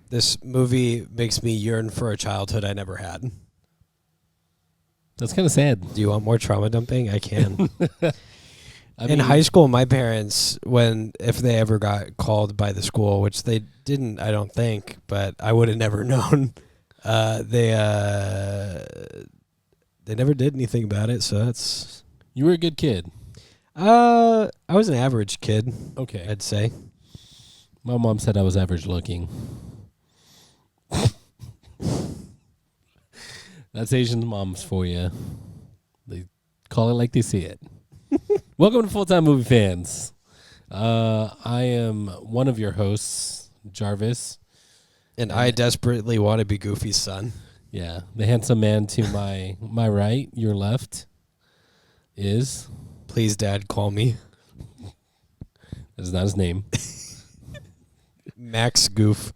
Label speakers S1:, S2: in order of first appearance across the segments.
S1: This movie makes me yearn for a childhood I never had.
S2: That's kind of sad.
S1: Do you want more trauma dumping? I can.
S2: I
S1: In high school, my parents, if they ever got called by the school, which they didn't, I don't think, but I would have never known. They never did anything about it, so that's.
S2: You were a good kid.
S1: I was an average kid.
S2: Okay.
S1: I'd say.
S2: My mom said I was average looking. That's Asian moms for you. They call it like they see it. Welcome to Full Time Movie Fans. I am one of your hosts, Jarvis.
S1: And I desperately want to be Goofy's son.
S2: Yeah, the handsome man to my right, your left, is...
S1: Please, Dad, call me.
S2: That is not his name.
S1: Max Goof.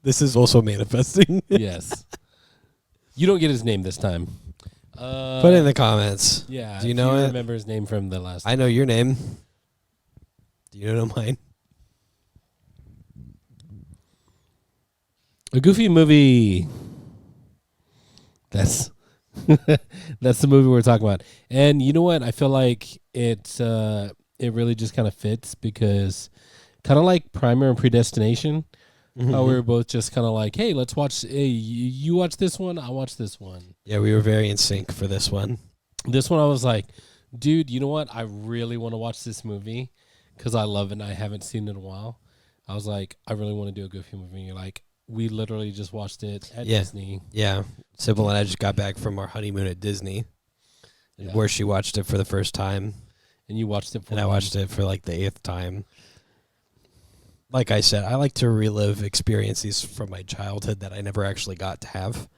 S1: This is also manifesting.
S2: Yes. You don't get his name this time.
S1: Put it in the comments.
S2: Yeah.
S1: Do you know it?
S2: Remember his name from the last
S1: I know your name. Do you know mine?
S2: A Goofy movie. That's that's the movie we're talking about. And you know what? I feel like it really just kind of fits because kind of like Primer and Predestination, how we were both just kind of like, hey, let's watch. Hey, you watch this one, I watch this one.
S1: Yeah, we were very in sync for this one.
S2: This one, I was like, dude, you know what? I really want to watch this movie because I love it and I haven't seen it in a while. I was like, I really want to do a Goofy movie. And you're like, we literally just watched it at Disney.
S1: Yeah. Sybil and I just got back from our honeymoon at Disney, where she watched it for the first time.
S2: And you watched it for
S1: And I watched it for like the 8th time. Like I said, I like to relive experiences from my childhood that I never actually got to have.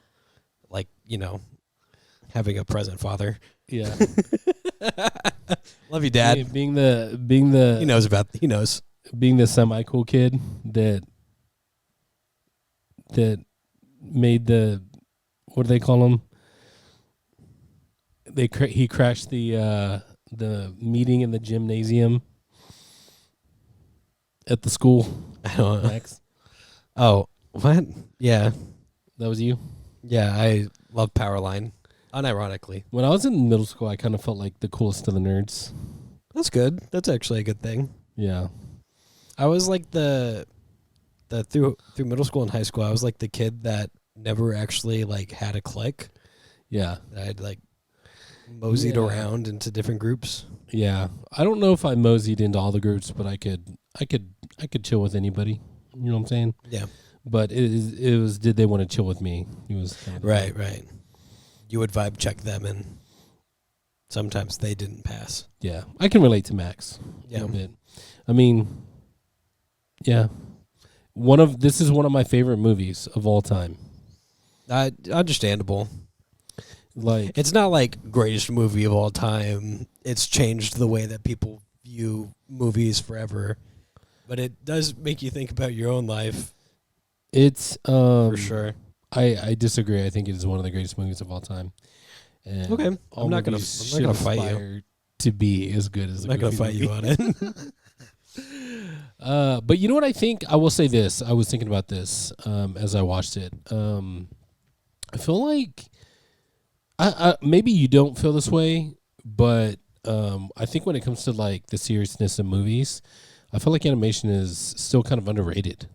S1: Like, having a present father.
S2: Yeah.
S1: Love you, Dad.
S2: Being the
S1: He knows.
S2: Being the semi cool kid that made the, what do they call him? He crashed the meeting in the gymnasium at the school.
S1: I don't know.
S2: Max.
S1: Oh, what? Yeah.
S2: That was you?
S1: Yeah, I love Powerline. Unironically.
S2: When I was in middle school, I kind of felt like the coolest of the nerds.
S1: That's good. That's actually a good thing.
S2: Yeah.
S1: I was like the through middle school and high school, I was like the kid that never actually like had a clique.
S2: Yeah.
S1: I'd like moseyed around into different groups.
S2: Yeah. I don't know if I moseyed into all the groups, but I could chill with anybody. You know what I'm saying?
S1: Yeah.
S2: But it was did they want to chill with me? It was kind of
S1: right. You would vibe check them, and sometimes they didn't pass.
S2: Yeah. I can relate to Max a little bit. I mean, yeah. This is one of my favorite movies of all time.
S1: Understandable.
S2: Like,
S1: it's not like greatest movie of all time. It's changed the way that people view movies forever. But it does make you think about your own life.
S2: It's
S1: for sure.
S2: I disagree. I think it is one of the greatest movies of all time. And
S1: okay, I'm not gonna fight you
S2: to be as good as.
S1: I'm not gonna fight you on it.
S2: But you know what I think? I will say this. I was thinking about this as I watched it. I feel like I maybe you don't feel this way, but I think when it comes to like the seriousness of movies, I feel like animation is still kind of underrated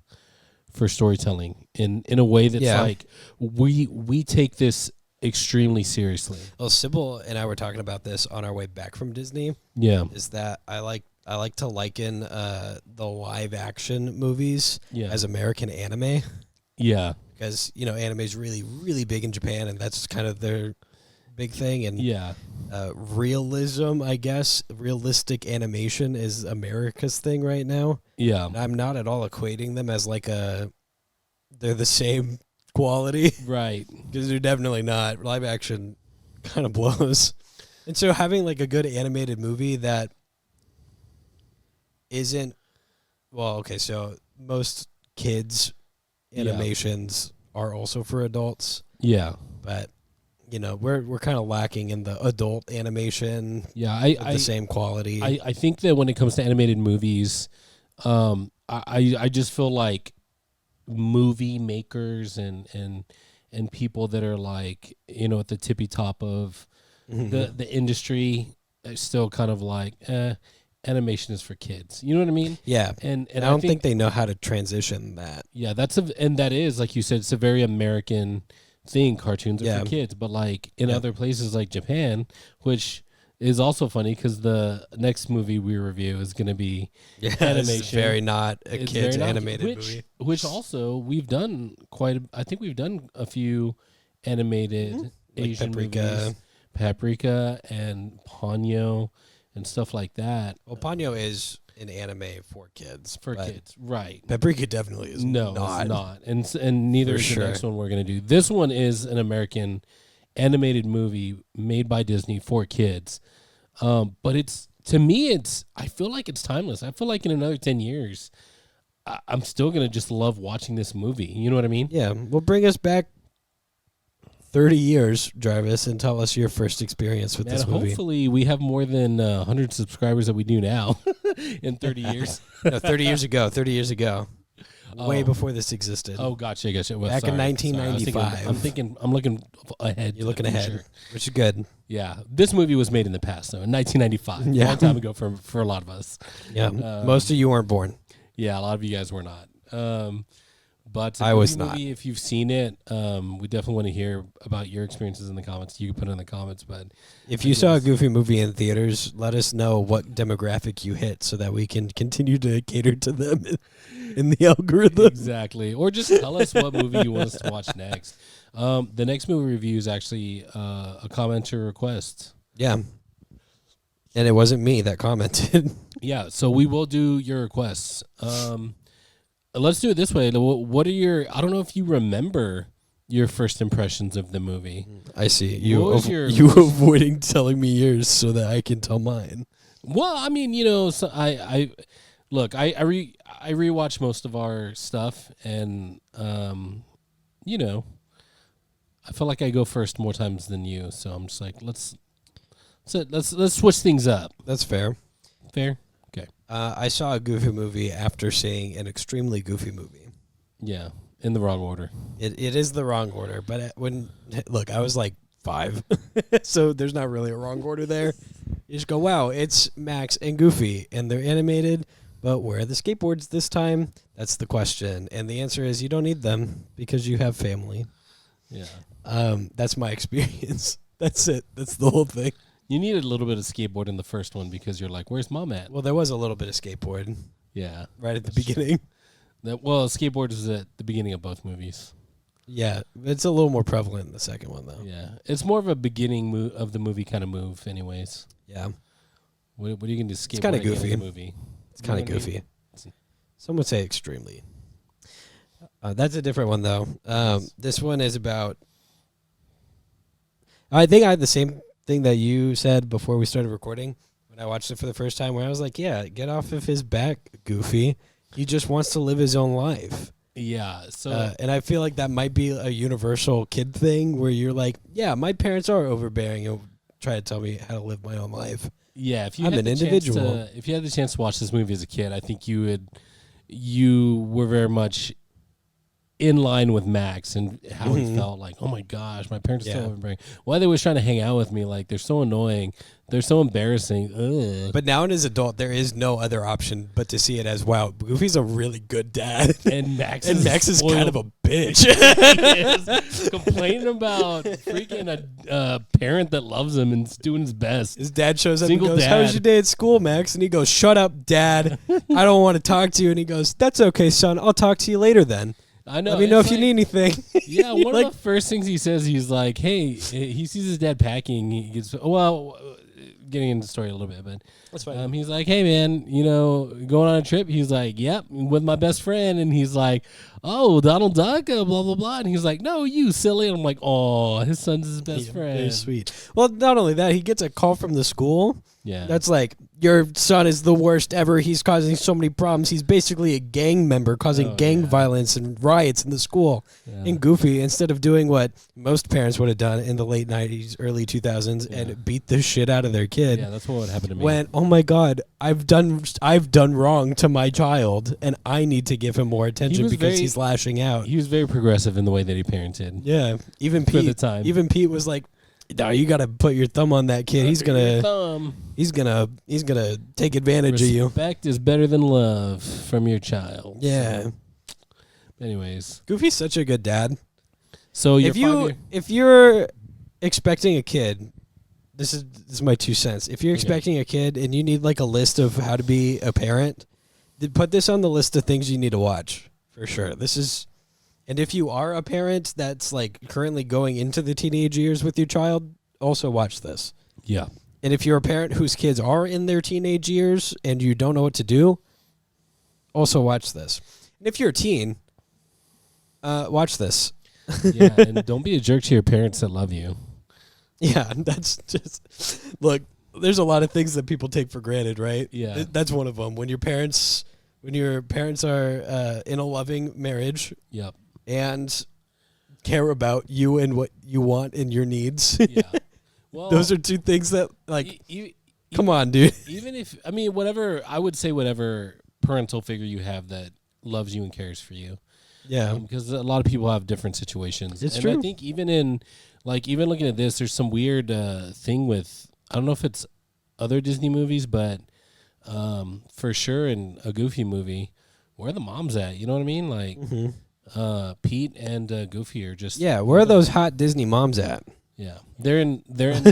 S2: for storytelling in a way that's like we take this extremely seriously.
S1: Well, Sybil and I were talking about this on our way back from Disney.
S2: Yeah,
S1: is that I like to liken the live action movies as American anime.
S2: Yeah,
S1: because anime is really really big in Japan, and that's kind of their big thing. And realism, I guess, realistic animation is America's thing right now.
S2: Yeah,
S1: and I'm not at all equating them as like they're the same quality,
S2: right?
S1: Because they're definitely not. Live action kind of blows, and so having like a good animated movie that isn't so most kids animations are also for adults.
S2: Yeah,
S1: but we're kind of lacking in the adult animation.
S2: Yeah,
S1: the same quality.
S2: I think that when it comes to animated movies, I just feel like movie makers and people that are like, at the tippy top of the industry are still kind of like, animation is for kids. You know what I mean?
S1: Yeah.
S2: And
S1: I don't think they know how to transition that.
S2: yeah, and that is, like you said, it's a very American thing. Cartoons are for kids, but like in other places like Japan, which is also funny because the next movie we review is going to be animation.
S1: It's very not a kids animated movie.
S2: Which also we've done I think we've done a few animated Asian movies, Paprika and Ponyo and stuff like that.
S1: Well, Ponyo is an anime for kids.
S2: For kids, right.
S1: Paprika definitely is not.
S2: It's not. And neither is the next one we're going to do. This one is an American animated movie made by Disney for kids. But to me, I feel like it's timeless. I feel like in another 10 years, I'm still going to just love watching this movie. You know what I mean?
S1: Yeah. Well, bring us back 30 years, Jarvis, and tell us your first experience with this movie.
S2: Hopefully we have more than 100 subscribers that we do now in 30 years.
S1: No, 30 years ago. 30 years ago. Way before this existed.
S2: Oh, gotcha. Well,
S1: back in 1995.
S2: I'm looking ahead.
S1: You're looking ahead, which is good.
S2: Yeah. This movie was made in the past, though, in 1995. A long time ago for a lot of us.
S1: Yeah. Most of you weren't born.
S2: Yeah, a lot of you guys were not. But
S1: I was not.
S2: Movie, if you've seen it, we definitely want to hear about your experiences in the comments. You can put it in the comments. But
S1: if you saw a Goofy movie in theaters, let us know what demographic you hit so that we can continue to cater to them in the algorithm.
S2: Exactly. Or just tell us what movie you want us to watch next. The next movie review is actually a commenter request.
S1: Yeah. And it wasn't me that commented.
S2: Yeah, so we will do your requests. Let's do it this way. What are I don't know if you remember your first impressions of the movie.
S1: I see. You avoiding telling me yours so that I can tell mine.
S2: Well, I mean, so I rewatch most of our stuff, and I feel like I go first more times than you. So I'm just like, let's switch things up.
S1: That's fair.
S2: Fair. Okay.
S1: I saw a Goofy movie after seeing an extremely Goofy movie.
S2: Yeah, in the wrong order.
S1: It is the wrong order, but I was like 5, so there's not really a wrong order there. You just go, wow, it's Max and Goofy, and they're animated, but where are the skateboards this time? That's the question, and the answer is you don't need them because you have family.
S2: Yeah.
S1: That's my experience. That's it. That's the whole thing.
S2: You needed a little bit of skateboard in the first one because you're like, where's Mom at?
S1: Well, there was a little bit of skateboard.
S2: Yeah.
S1: Right at the beginning.
S2: Skateboard is at the beginning of both movies.
S1: Yeah. It's a little more prevalent in the second one, though.
S2: Yeah. It's more of a beginning of the movie kind of move, anyways.
S1: Yeah.
S2: What are you going to do? Skateboard?
S1: It's kind of goofy.
S2: In the movie?
S1: It's kind of goofy. Some would say extremely. That's a different one, though. This one is about... I think I had the same thing that you said before we started recording when I watched it for the first time, where I was like, yeah, get off of his back, Goofy. He just wants to live his own life.
S2: Yeah. So
S1: and I feel like that might be a universal kid thing where you're like, yeah, my parents are overbearing and try to tell me how to live my own life.
S2: Yeah, if you
S1: I'm
S2: had
S1: an
S2: the
S1: individual.
S2: if you had the chance to watch this movie as a kid, I think you were very much in line with Max and how he felt like, oh my gosh, my parents are so overbearing. Why they was trying to hang out with me? Like, they're so annoying. They're so embarrassing. Ugh.
S1: But now as an adult, there is no other option but to see it as, wow, Goofy's a really good dad.
S2: And Max
S1: is kind of a bitch.
S2: He is complaining about freaking a parent that loves him and is doing his best.
S1: His dad shows up
S2: Single
S1: and goes,
S2: dad.
S1: how was your day at school, Max? And he goes, shut up, Dad. I don't want to talk to you. And he goes, that's okay, son. I'll talk to you later then.
S2: I know.
S1: Let me know if you need anything.
S2: Yeah, one of the first things he says, he's like, hey, he sees his dad packing. He gets, getting into the story a little bit, but
S1: that's fine.
S2: He's like, hey, man, going on a trip? He's like, yep, with my best friend. And he's like, oh, Donald Duck, blah, blah, blah. And he's like, no, you silly. And I'm like, oh, his son's his best friend.
S1: Very sweet. Well, not only that, he gets a call from the school.
S2: Yeah.
S1: That's like, your son is the worst ever. He's causing so many problems. He's basically a gang member causing gang violence and riots in the school. Yeah. And Goofy, instead of doing what most parents would have done in the late 90s, early 2000s and beat the shit out of their kid.
S2: Yeah, that's what happened to me.
S1: When, oh my God, I've done wrong to my child, and I need to give him more attention because he's lashing out.
S2: He was very progressive in the way that he parented.
S1: Yeah, even
S2: For
S1: Pete.
S2: the time.
S1: Even Pete was like, "No, you got to put your thumb on that kid. He's gonna take advantage of you."
S2: Respect is better than love from your child.
S1: Yeah.
S2: So, anyways,
S1: Goofy's such a good dad.
S2: so
S1: if you're expecting a kid, this is my 2 cents. If you're expecting a kid and you need like a list of how to be a parent, then put this on the list of things you need to watch for sure. And if you are a parent that's like currently going into the teenage years with your child, also watch this.
S2: yeah,
S1: And if you're a parent whose kids are in their teenage years and you don't know what to do, also watch this. And if you're a teen, watch this.
S2: yeah, and don't be a jerk to your parents that love you.
S1: Yeah, that's just look. There's a lot of things that people take for granted, right?
S2: Yeah.
S1: That's one of them. When your parents are in a loving marriage,
S2: Yep.
S1: and care about you and what you want and your needs.
S2: Yeah. Well,
S1: Those are two things that like. Come on, dude.
S2: Even if whatever parental figure you have that loves you and cares for you.
S1: Yeah,
S2: because a lot of people have different situations.
S1: It's
S2: and
S1: true.
S2: I think even looking at this, there's some weird thing with, I don't know if it's other Disney movies, but for sure in a Goofy movie, where are the moms at? You know what I mean? Like Pete and Goofy are just
S1: where are those hot Disney moms at?
S2: Yeah, they're in they're in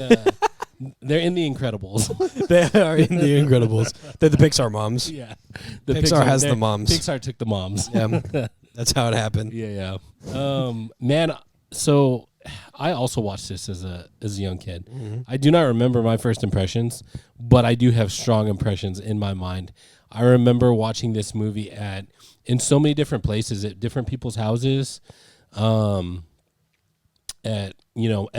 S2: The Incredibles.
S1: They are in The Incredibles. They're the Pixar moms.
S2: Yeah,
S1: Pixar has the moms.
S2: Pixar took the moms.
S1: Yeah, that's how it happened.
S2: Yeah. Man, so I also watched this as a young kid.
S1: Mm-hmm.
S2: I do not remember my first impressions, but I do have strong impressions in my mind. I remember watching this movie in so many different places, at different people's houses. At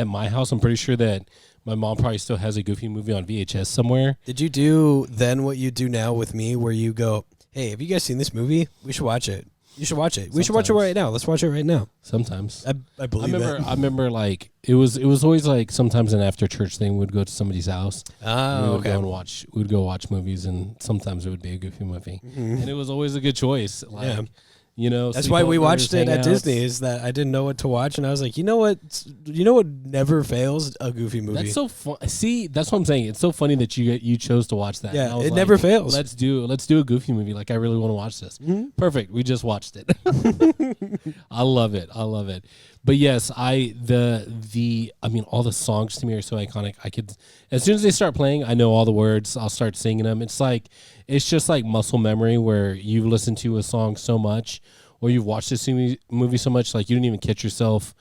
S2: my house, I'm pretty sure that my mom probably still has a Goofy movie on VHS somewhere.
S1: Did you do then what you do now with me, where you go, "Hey, have you guys seen this movie? We should watch it. You should watch it. We should watch it right now. Let's watch it right now."
S2: Sometimes
S1: I believe
S2: I remember like it was always like sometimes an after church thing. We'd go to somebody's house.
S1: Oh,
S2: we would go watch movies, and sometimes it would be a Goofy movie, and it was always a good choice. Like, that's
S1: why we watched it at Disney. Is that I didn't know what to watch, and I was like, you know what never fails? A Goofy movie.
S2: That's so fun. See, that's what I'm saying. It's so funny that you chose to watch that.
S1: Yeah, it never fails.
S2: Let's do a Goofy movie. Like, I really want to watch this.
S1: Mm-hmm.
S2: Perfect. We just watched it. I love it. But yes, all the songs to me are so iconic. I could, as soon as they start playing, I know all the words. I'll start singing them. It's just like muscle memory, where you've listened to a song so much, or you've watched this movie so much, like you didn't even catch yourself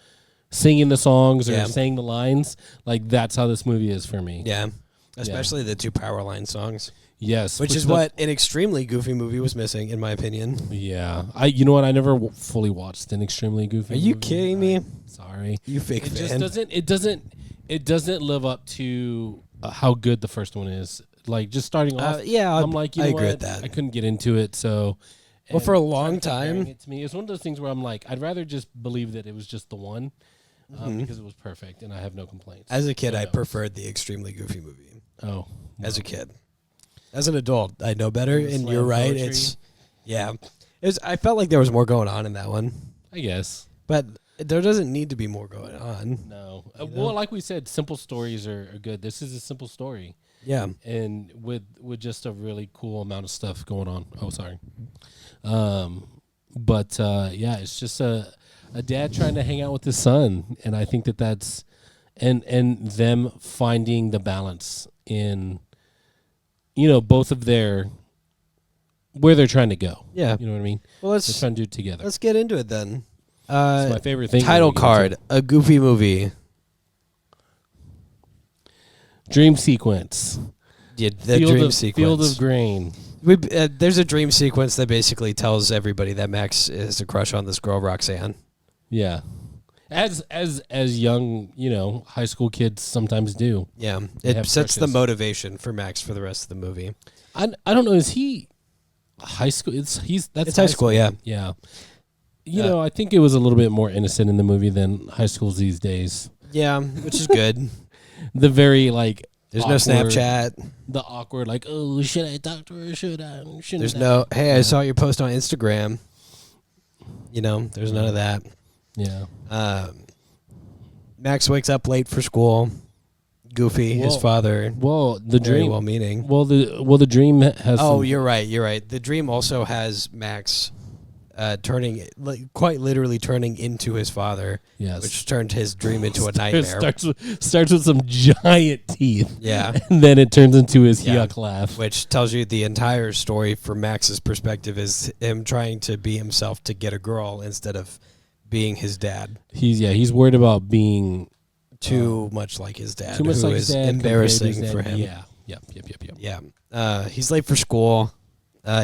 S2: singing the songs or saying the lines. Like, that's how this movie is for me.
S1: Yeah, especially the two Powerline songs.
S2: Yes,
S1: which is what an extremely Goofy movie was missing, in my opinion.
S2: Yeah, you know what? I never fully watched an extremely Goofy.
S1: Are you
S2: movie.
S1: kidding me?
S2: Sorry,
S1: you fake fan.
S2: It doesn't live up to how good the first one is. Like, just starting off. I'm like, I agree with that. I couldn't get into it, so.
S1: Well, for a long time,
S2: it's one of those things where I'm like, I'd rather just believe that it was just the one, because it was perfect, and I have no complaints.
S1: As a kid, I preferred the extremely Goofy movie.
S2: Oh,
S1: as a kid. As an adult, I know better, and you're right. Poetry. I felt like there was more going on in that one.
S2: I guess,
S1: but there doesn't need to be more going on.
S2: No. Well, like we said, simple stories are good. This is a simple story.
S1: Yeah,
S2: and with just a really cool amount of stuff going on. Oh, sorry. It's just a dad trying to hang out with his son, and I think that's and them finding the balance in, both of where they're trying to go.
S1: Yeah,
S2: you know what I mean.
S1: Well,
S2: let's try and do it together.
S1: Let's get into it then.
S2: It's my favorite thing.
S1: Title card: a Goofy movie.
S2: Dream sequence.
S1: Yeah, dream sequence.
S2: Field of Grain.
S1: There's a dream sequence that basically tells everybody that Max has a crush on this girl, Roxanne.
S2: Yeah. As young, high school kids sometimes do.
S1: Yeah. It sets the motivation for Max for the rest of the movie.
S2: I don't know, is he high school? It's
S1: high school, yeah.
S2: Yeah. I think it was a little bit more innocent in the movie than high schools these days.
S1: Yeah, which is good.
S2: The very
S1: There's no Snapchat.
S2: The awkward, like, oh, should I talk to her? Should I? Shouldn't
S1: There's
S2: I?
S1: no, hey,
S2: Yeah.
S1: I saw your post on Instagram. There's none of that.
S2: Yeah.
S1: Max wakes up late for school. Goofy, his father.
S2: Well, the
S1: Very
S2: dream.
S1: well-meaning.
S2: Well, the dream has.
S1: Oh,
S2: some,
S1: you're right. The dream also has Max turning, quite literally turning into his father.
S2: Yes.
S1: Which turned his dream into a nightmare.
S2: Starts with some giant teeth.
S1: Yeah.
S2: And then it turns into his
S1: Yeah.
S2: yuck laugh.
S1: Which tells you the entire story from Max's perspective is him trying to be himself to get a girl instead of being his dad.
S2: He's worried about being
S1: Too much like his dad,
S2: too much
S1: who
S2: like
S1: is
S2: his dad,
S1: embarrassing
S2: compared to his
S1: for
S2: dad.
S1: him.
S2: Yeah. Yep.
S1: He's late for school.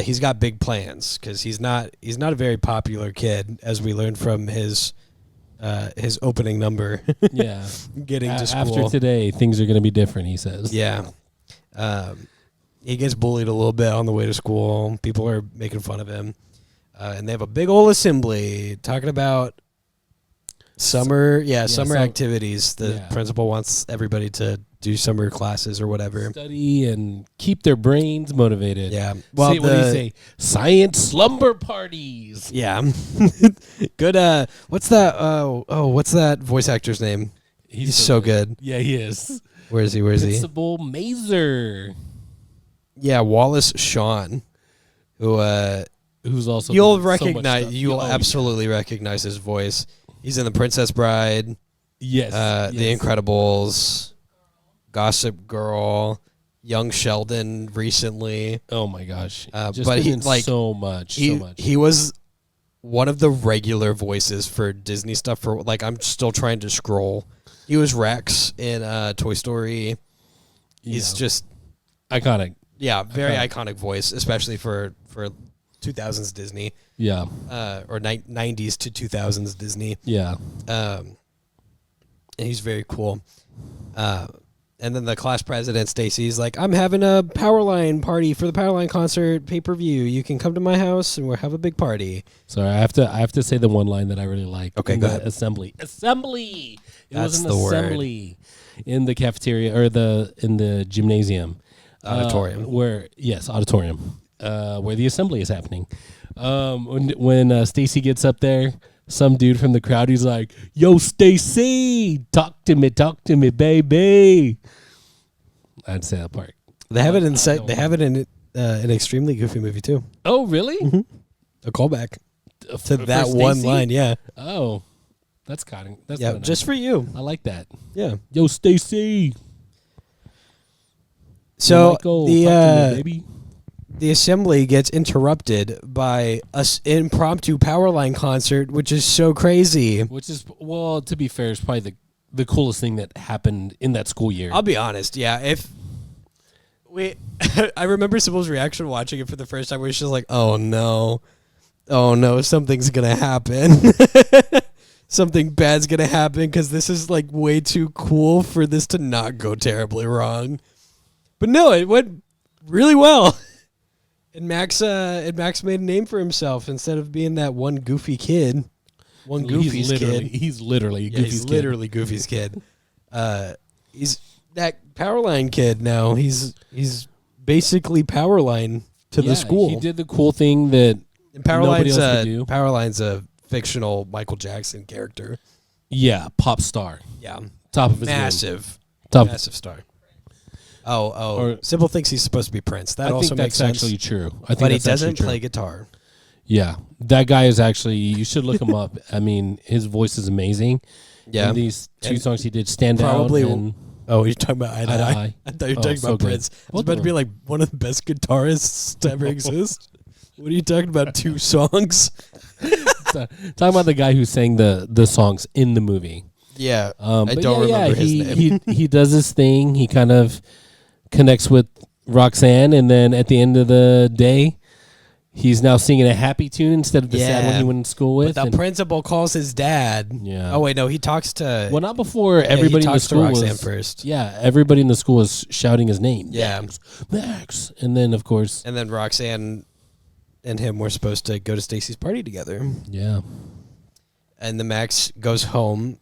S1: He's got big plans because he's not a very popular kid, as we learned from his opening number.
S2: Yeah.
S1: Getting to school
S2: After today, things are going to be different, he says.
S1: Yeah. He gets bullied a little bit on the way to school. People are making fun of him. And they have a big old assembly talking about summer activities. The principal wants everybody to do summer classes or whatever.
S2: Study and keep their brains motivated.
S1: Yeah. Well,
S2: what do you say? Science slumber parties.
S1: Yeah. Good. What's that? What's that voice actor's name? He's so good.
S2: Yeah, he is.
S1: Where is he?
S2: Principal Mazer.
S1: Yeah, Wallace Shawn,
S2: who's also
S1: you'll
S2: done so much
S1: recognize.
S2: stuff.
S1: You'll absolutely recognize his voice. He's in The Princess Bride.
S2: Yes.
S1: The Incredibles, Gossip Girl, Young Sheldon recently.
S2: Oh my gosh.
S1: But
S2: been
S1: he
S2: in so much.
S1: He was one of the regular voices for Disney stuff. For I'm still trying to scroll. He was Rex in Toy Story. He's just
S2: iconic.
S1: Yeah, very iconic voice, especially for 2000s Disney.
S2: Yeah.
S1: Or 90s to 2000s Disney.
S2: Yeah.
S1: And he's very cool. And then the class president, Stacy's like, I'm having a Powerline party for the Powerline concert pay-per-view. You can come to my house and we'll have a big party.
S2: Sorry, I have to say the one line that I really like.
S1: Okay, go ahead.
S2: Assembly.
S1: That's
S2: was an
S1: the word.
S2: Assembly in the cafeteria or in the gymnasium.
S1: Auditorium.
S2: Auditorium. Where the assembly is happening. When Stacy gets up there, some dude from the crowd, he's like, "Yo, Stacy, talk to me, baby." I'd say that part.
S1: They have it in They have it in an extremely goofy movie too.
S2: Oh, really?
S1: Mm-hmm. A callback to
S2: For
S1: that one
S2: Stacy?
S1: line. Yeah.
S2: Oh, that's kind of
S1: Yeah.
S2: kinda
S1: Just
S2: nice.
S1: for you.
S2: I like that.
S1: Yeah.
S2: Yo, Stacy.
S1: So
S2: Michael, talk to me, baby.
S1: the assembly gets interrupted by an impromptu Powerline concert, which is so crazy.
S2: Which is, well, to be fair, is probably the coolest thing that happened in that school year.
S1: I'll be honest. Yeah. I remember Sybil's reaction watching it for the first time where she's like, oh no, something's going to happen. Something bad's going to happen because this is way too cool for this to not go terribly wrong. But no, it went really well. And Max made a name for himself instead of being that one goofy kid. Goofy's kid.
S2: He's literally
S1: Yeah, he's literally Goofy's kid. He's that Powerline kid now. He's basically Powerline to the school.
S2: He did the cool thing that nobody else could do.
S1: Powerline's a fictional Michael Jackson character.
S2: Yeah, pop star.
S1: Yeah,
S2: Top of his
S1: massive star.
S2: Or-
S1: Sybil thinks he's supposed to be Prince. That
S2: I
S1: also
S2: think
S1: makes
S2: that's
S1: sense.
S2: actually true. I think
S1: But he
S2: that's actually
S1: doesn't
S2: true.
S1: play guitar.
S2: Yeah, that guy is actually. You should look him up. I mean, his voice is amazing.
S1: Yeah,
S2: And these two
S1: And
S2: songs he did, "Stand
S1: probably
S2: Out" and
S1: Oh, you're talking about Eye to
S2: Eye to
S1: Eye?
S2: Eye.
S1: I thought you were
S2: Oh,
S1: talking
S2: so
S1: about
S2: good.
S1: Prince. It's
S2: Both
S1: about
S2: of
S1: to be
S2: them.
S1: like one of the best guitarists to ever exist. What are you talking about? 2 songs?
S2: talking about the guy who sang the songs in the movie.
S1: Yeah, I
S2: But
S1: don't remember his name.
S2: He does his thing. He kind of connects with Roxanne, and then at the end of the day, he's now singing a happy tune instead of the sad one he went to school with.
S1: But the
S2: and-
S1: principal calls his dad.
S2: Yeah.
S1: Oh wait, no, he talks to.
S2: well, not before
S1: he
S2: everybody in the
S1: talks to
S2: school
S1: Roxanne
S2: was
S1: first.
S2: Yeah, everybody in the school was shouting his name.
S1: Yeah.
S2: Max, and then of course,
S1: And then Roxanne and him were supposed to go to Stacy's party together.
S2: yeah.
S1: And the Max goes home,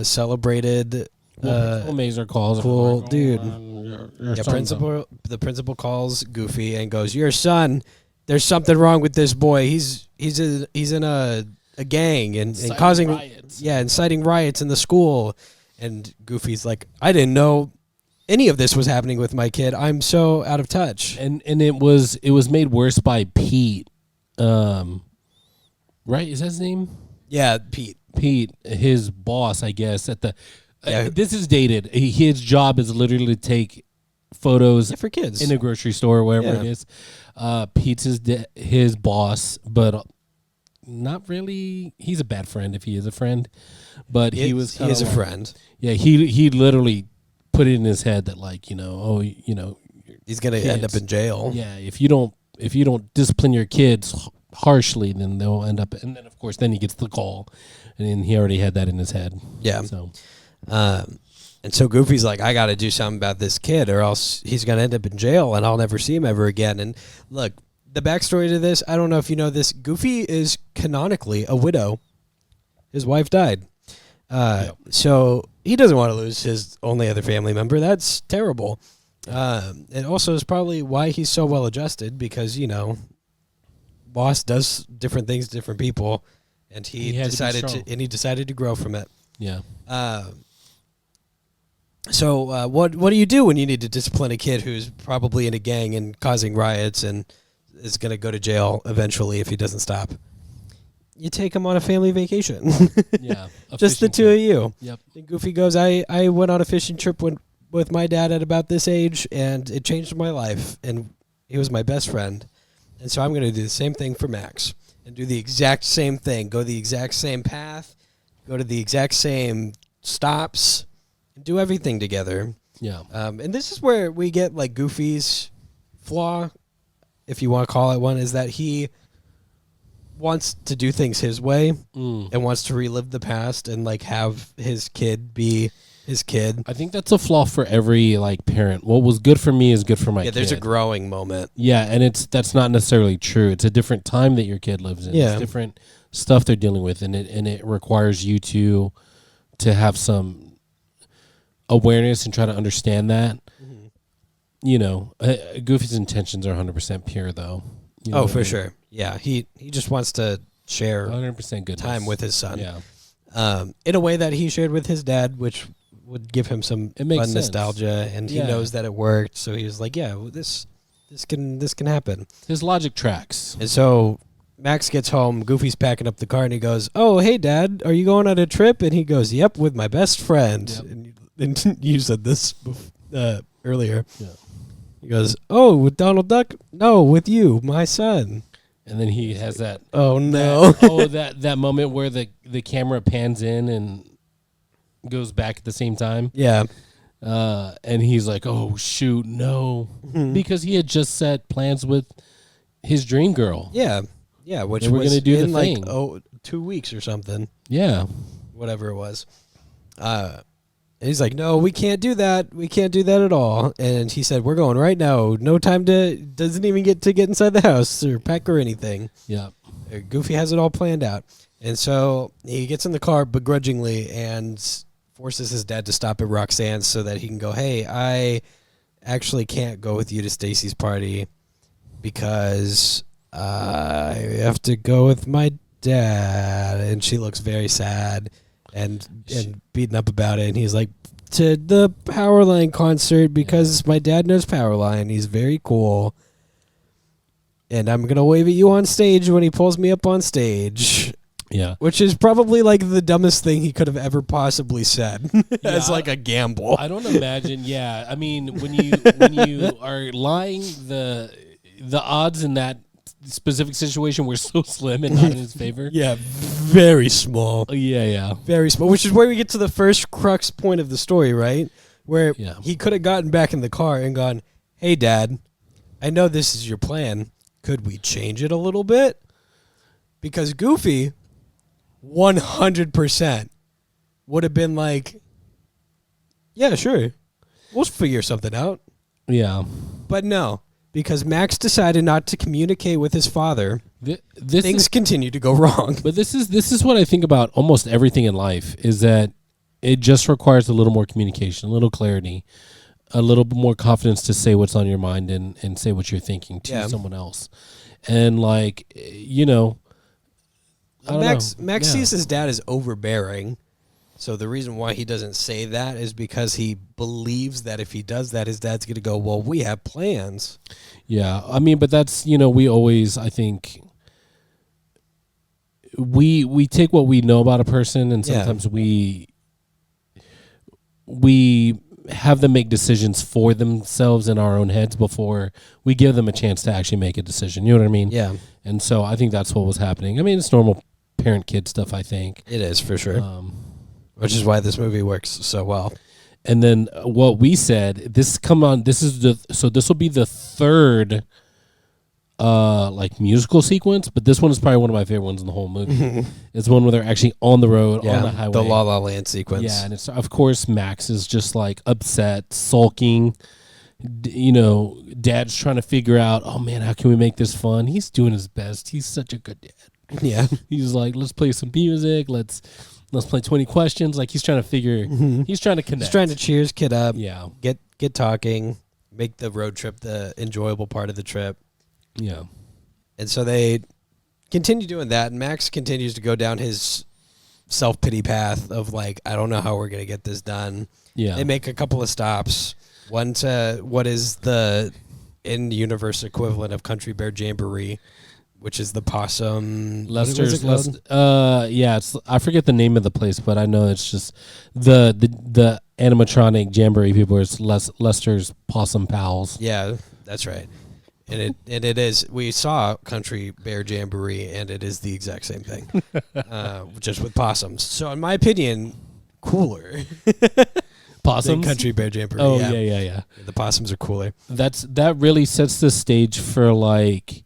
S1: celebrated.
S2: Mazer calls.
S1: cool dude. The principal calls Goofy and goes, "Your son, there's something wrong with this boy. He's in a gang and causing
S2: riots.
S1: Inciting riots in the school." And Goofy's like, "I didn't know any of this was happening with my kid. I'm so out of touch."
S2: And it was made worse by Pete. Right? Is that his name?
S1: Yeah, Pete.
S2: Pete, his boss, I guess, at the this is dated. His job is literally to take photos
S1: for kids
S2: in a grocery store or wherever it is. Pete's his boss, but not really. He's a bad friend if he is a friend, but he is
S1: a friend.
S2: Yeah, he literally put it in his head that
S1: he's gonna end up in jail.
S2: Yeah, if you don't discipline your kids harshly, then they'll end up. And then of course, then he gets the call, and then he already had that in his head.
S1: Yeah. And so Goofy's like, I got to do something about this kid, or else he's gonna end up in jail, and I'll never see him ever again. And look, the backstory to this, I don't know if you know this. Goofy is canonically a widow. His wife died. So he doesn't want to lose his only other family member. That's terrible. It also is probably why he's so well adjusted, because, boss does different things to different people, and he decided to grow from it.
S2: Yeah.
S1: So what do you do when you need to discipline a kid who's probably in a gang and causing riots and is going to go to jail eventually if he doesn't stop? You take him on a family vacation.
S2: Yeah.
S1: Just the two of you.
S2: Yep.
S1: And Goofy goes, I went on a fishing trip with my dad at about this age, and it changed my life, and he was my best friend. And so I'm going to do the same thing for Max and do the exact same thing. Go the exact same path. Go to the exact same stops. And do everything together.
S2: Yeah.
S1: And this is where we get like Goofy's flaw, if you want to call it one, is that he wants to do things his way and wants to relive the past and like have his kid be his kid.
S2: I think that's a flaw for every parent. What was good for me is good for my kid.
S1: Yeah, there's a growing moment.
S2: Yeah, and that's not necessarily true. It's a different time that your kid lives in.
S1: Yeah.
S2: It's different stuff they're dealing with, and it requires you to have some awareness and try to understand that. Goofy's intentions are 100% pure, though.
S1: For sure. Yeah, he just wants to share
S2: 100% good
S1: time with his son.
S2: Yeah.
S1: In a way that he shared with his dad, which would give him some fun nostalgia, and he knows that it worked. So he was like, "Yeah, this can happen." His logic tracks. And so Max gets home. Goofy's packing up the car, and he goes, "Oh, hey, Dad, are you going on a trip?" And he goes, "Yep, with my best friend." Yep. And you said this earlier. Yeah. He goes, "Oh, with Donald Duck? No, with you, my son."
S2: And then he has that.
S1: Oh no!
S2: That moment where the camera pans in and goes back at the same time.
S1: Yeah.
S2: And he's like, "Oh shoot, no," because he had just set plans with his dream girl.
S1: Yeah. Yeah, which
S2: we're gonna do in
S1: the thing. 2 weeks or something.
S2: Yeah.
S1: Whatever it was. And he's like, "No, we can't do that. We can't do that at all." And he said, "We're going right now. No time doesn't even get inside the house or pack or anything."
S2: Yeah.
S1: Goofy has it all planned out. And so he gets in the car begrudgingly and forces his dad to stop at Roxanne's so that he can go, "Hey, I actually can't go with you to Stacy's party because I have to go with my dad." And she looks very sad and beaten up about it. And he's like, "To the Powerline concert because my dad knows Powerline. He's very cool. And I'm going to wave at you on stage when he pulls me up on stage."
S2: Yeah.
S1: Which is probably like the dumbest thing he could have ever possibly said as like a gamble.
S2: I don't imagine. Yeah. I mean, when you are lying, the odds in that specific situation were so slim and not in his favor.
S1: Yeah, very small.
S2: Yeah.
S1: Very small, which is where we get to the first crux point of the story, right? Where he could have gotten back in the car and gone, "Hey, Dad, I know this is your plan. Could we change it a little bit?" Because Goofy 100% would have been like, "Yeah, sure. We'll figure something out."
S2: Yeah.
S1: But no. Because Max decided not to communicate with his father, things continue to go wrong.
S2: But this is what I think about almost everything in life, is that it just requires a little more communication, a little clarity. a little bit more confidence to say what's on your mind and say what you're thinking to someone else. And like, I don't
S1: Max
S2: know.
S1: sees his dad as overbearing. So the reason why he doesn't say that is because he believes that if he does that, his dad's going to go, well, we have plans.
S2: Yeah. I mean, but that's, we always, I think, we take what we know about a person, and sometimes we have them make decisions for themselves in our own heads before we give them a chance to actually make a decision. You know what I mean?
S1: Yeah.
S2: And so I think that's what was happening. I mean, it's normal parent-kid stuff, I think.
S1: It is, for sure. Which is why this movie works so well.
S2: And then what we said, this will be the third like musical sequence, but this one is probably one of my favorite ones in the whole movie. It's one where they're actually on the road, on the highway.
S1: The La La Land sequence.
S2: Yeah, and it's, of course, Max is just like upset, sulking. Dad's trying to figure out, oh man, how can we make this fun? He's doing his best. He's such a good dad.
S1: Yeah.
S2: He's like, let's play some music. Let's play 20 questions. Like, he's trying to figure, he's trying to connect.
S1: He's trying to cheer his kid up.
S2: Yeah.
S1: Get talking, make the road trip the enjoyable part of the trip.
S2: Yeah.
S1: And so they continue doing that, and Max continues to go down his self-pity path of like, I don't know how we're going to get this done.
S2: Yeah.
S1: They make a couple of stops. One to what is the in-universe equivalent of Country Bear Jamboree, which is the possum.
S2: Lester's. It's, I forget the name of the place, but I know it's just the animatronic jamboree people. It's Lester's Possum Pals.
S1: Yeah, that's right. And it is. We saw Country Bear Jamboree, and it is the exact same thing, just with possums. So, in my opinion, cooler.
S2: Possums?
S1: Than Country Bear Jamboree.
S2: Oh yeah.
S1: The possums are cooler.
S2: That really sets the stage for like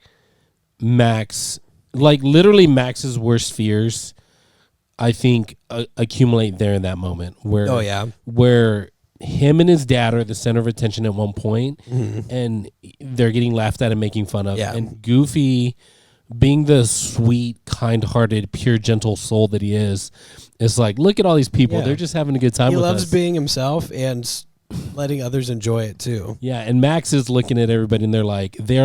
S2: Max, like literally Max's worst fears. I think accumulate there in that moment where him and his dad are the center of attention at one point, and they're getting laughed at and making fun of.
S1: Yeah.
S2: And Goofy, being the sweet, kind-hearted, pure, gentle soul that he is like, look at all these people.
S1: Yeah.
S2: They're just having a good time with us.
S1: He loves being himself and letting others enjoy it too.
S2: Yeah, and Max is looking at everybody, and they're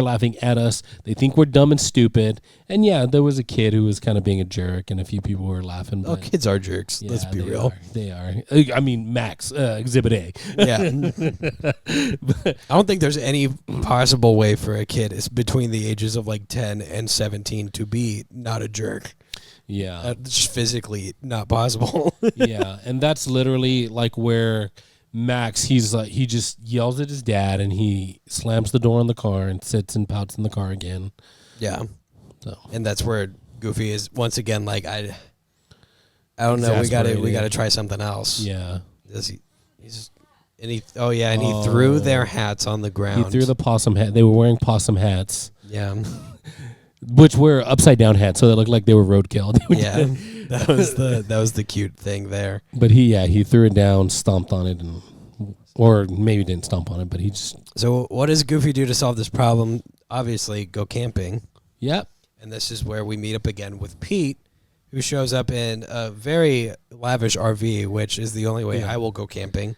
S2: laughing at us. They think we're dumb and stupid. And yeah, there was a kid who was kind of being a jerk, and a few people were laughing.
S1: Oh, kids are jerks.
S2: Yeah,
S1: Let's be real.
S2: They are. I mean, Max, Exhibit A.
S1: Yeah. I don't think there's any possible way for a kid is between the ages of like 10 and 17 to be not a jerk.
S2: Yeah.
S1: It's just physically not possible.
S2: Yeah, and that's literally like where Max, he's like, he just yells at his dad, and he slams the door on the car and sits and pouts in the car again.
S1: Yeah.
S2: So.
S1: And that's where Goofy is once again like, I don't know, we gotta try something else.
S2: Yeah.
S1: He threw their hats on the ground.
S2: He threw the possum hat. They were wearing possum hats.
S1: Yeah.
S2: Which were upside down hats, so they looked like they were roadkill.
S1: Yeah. That was the cute thing there.
S2: But he threw it down, stomped on it, or maybe didn't stomp on it, but he just.
S1: So what does Goofy do to solve this problem? Obviously, go camping.
S2: Yep.
S1: And this is where we meet up again with Pete, who shows up in a very lavish RV, which is the only way I will go camping.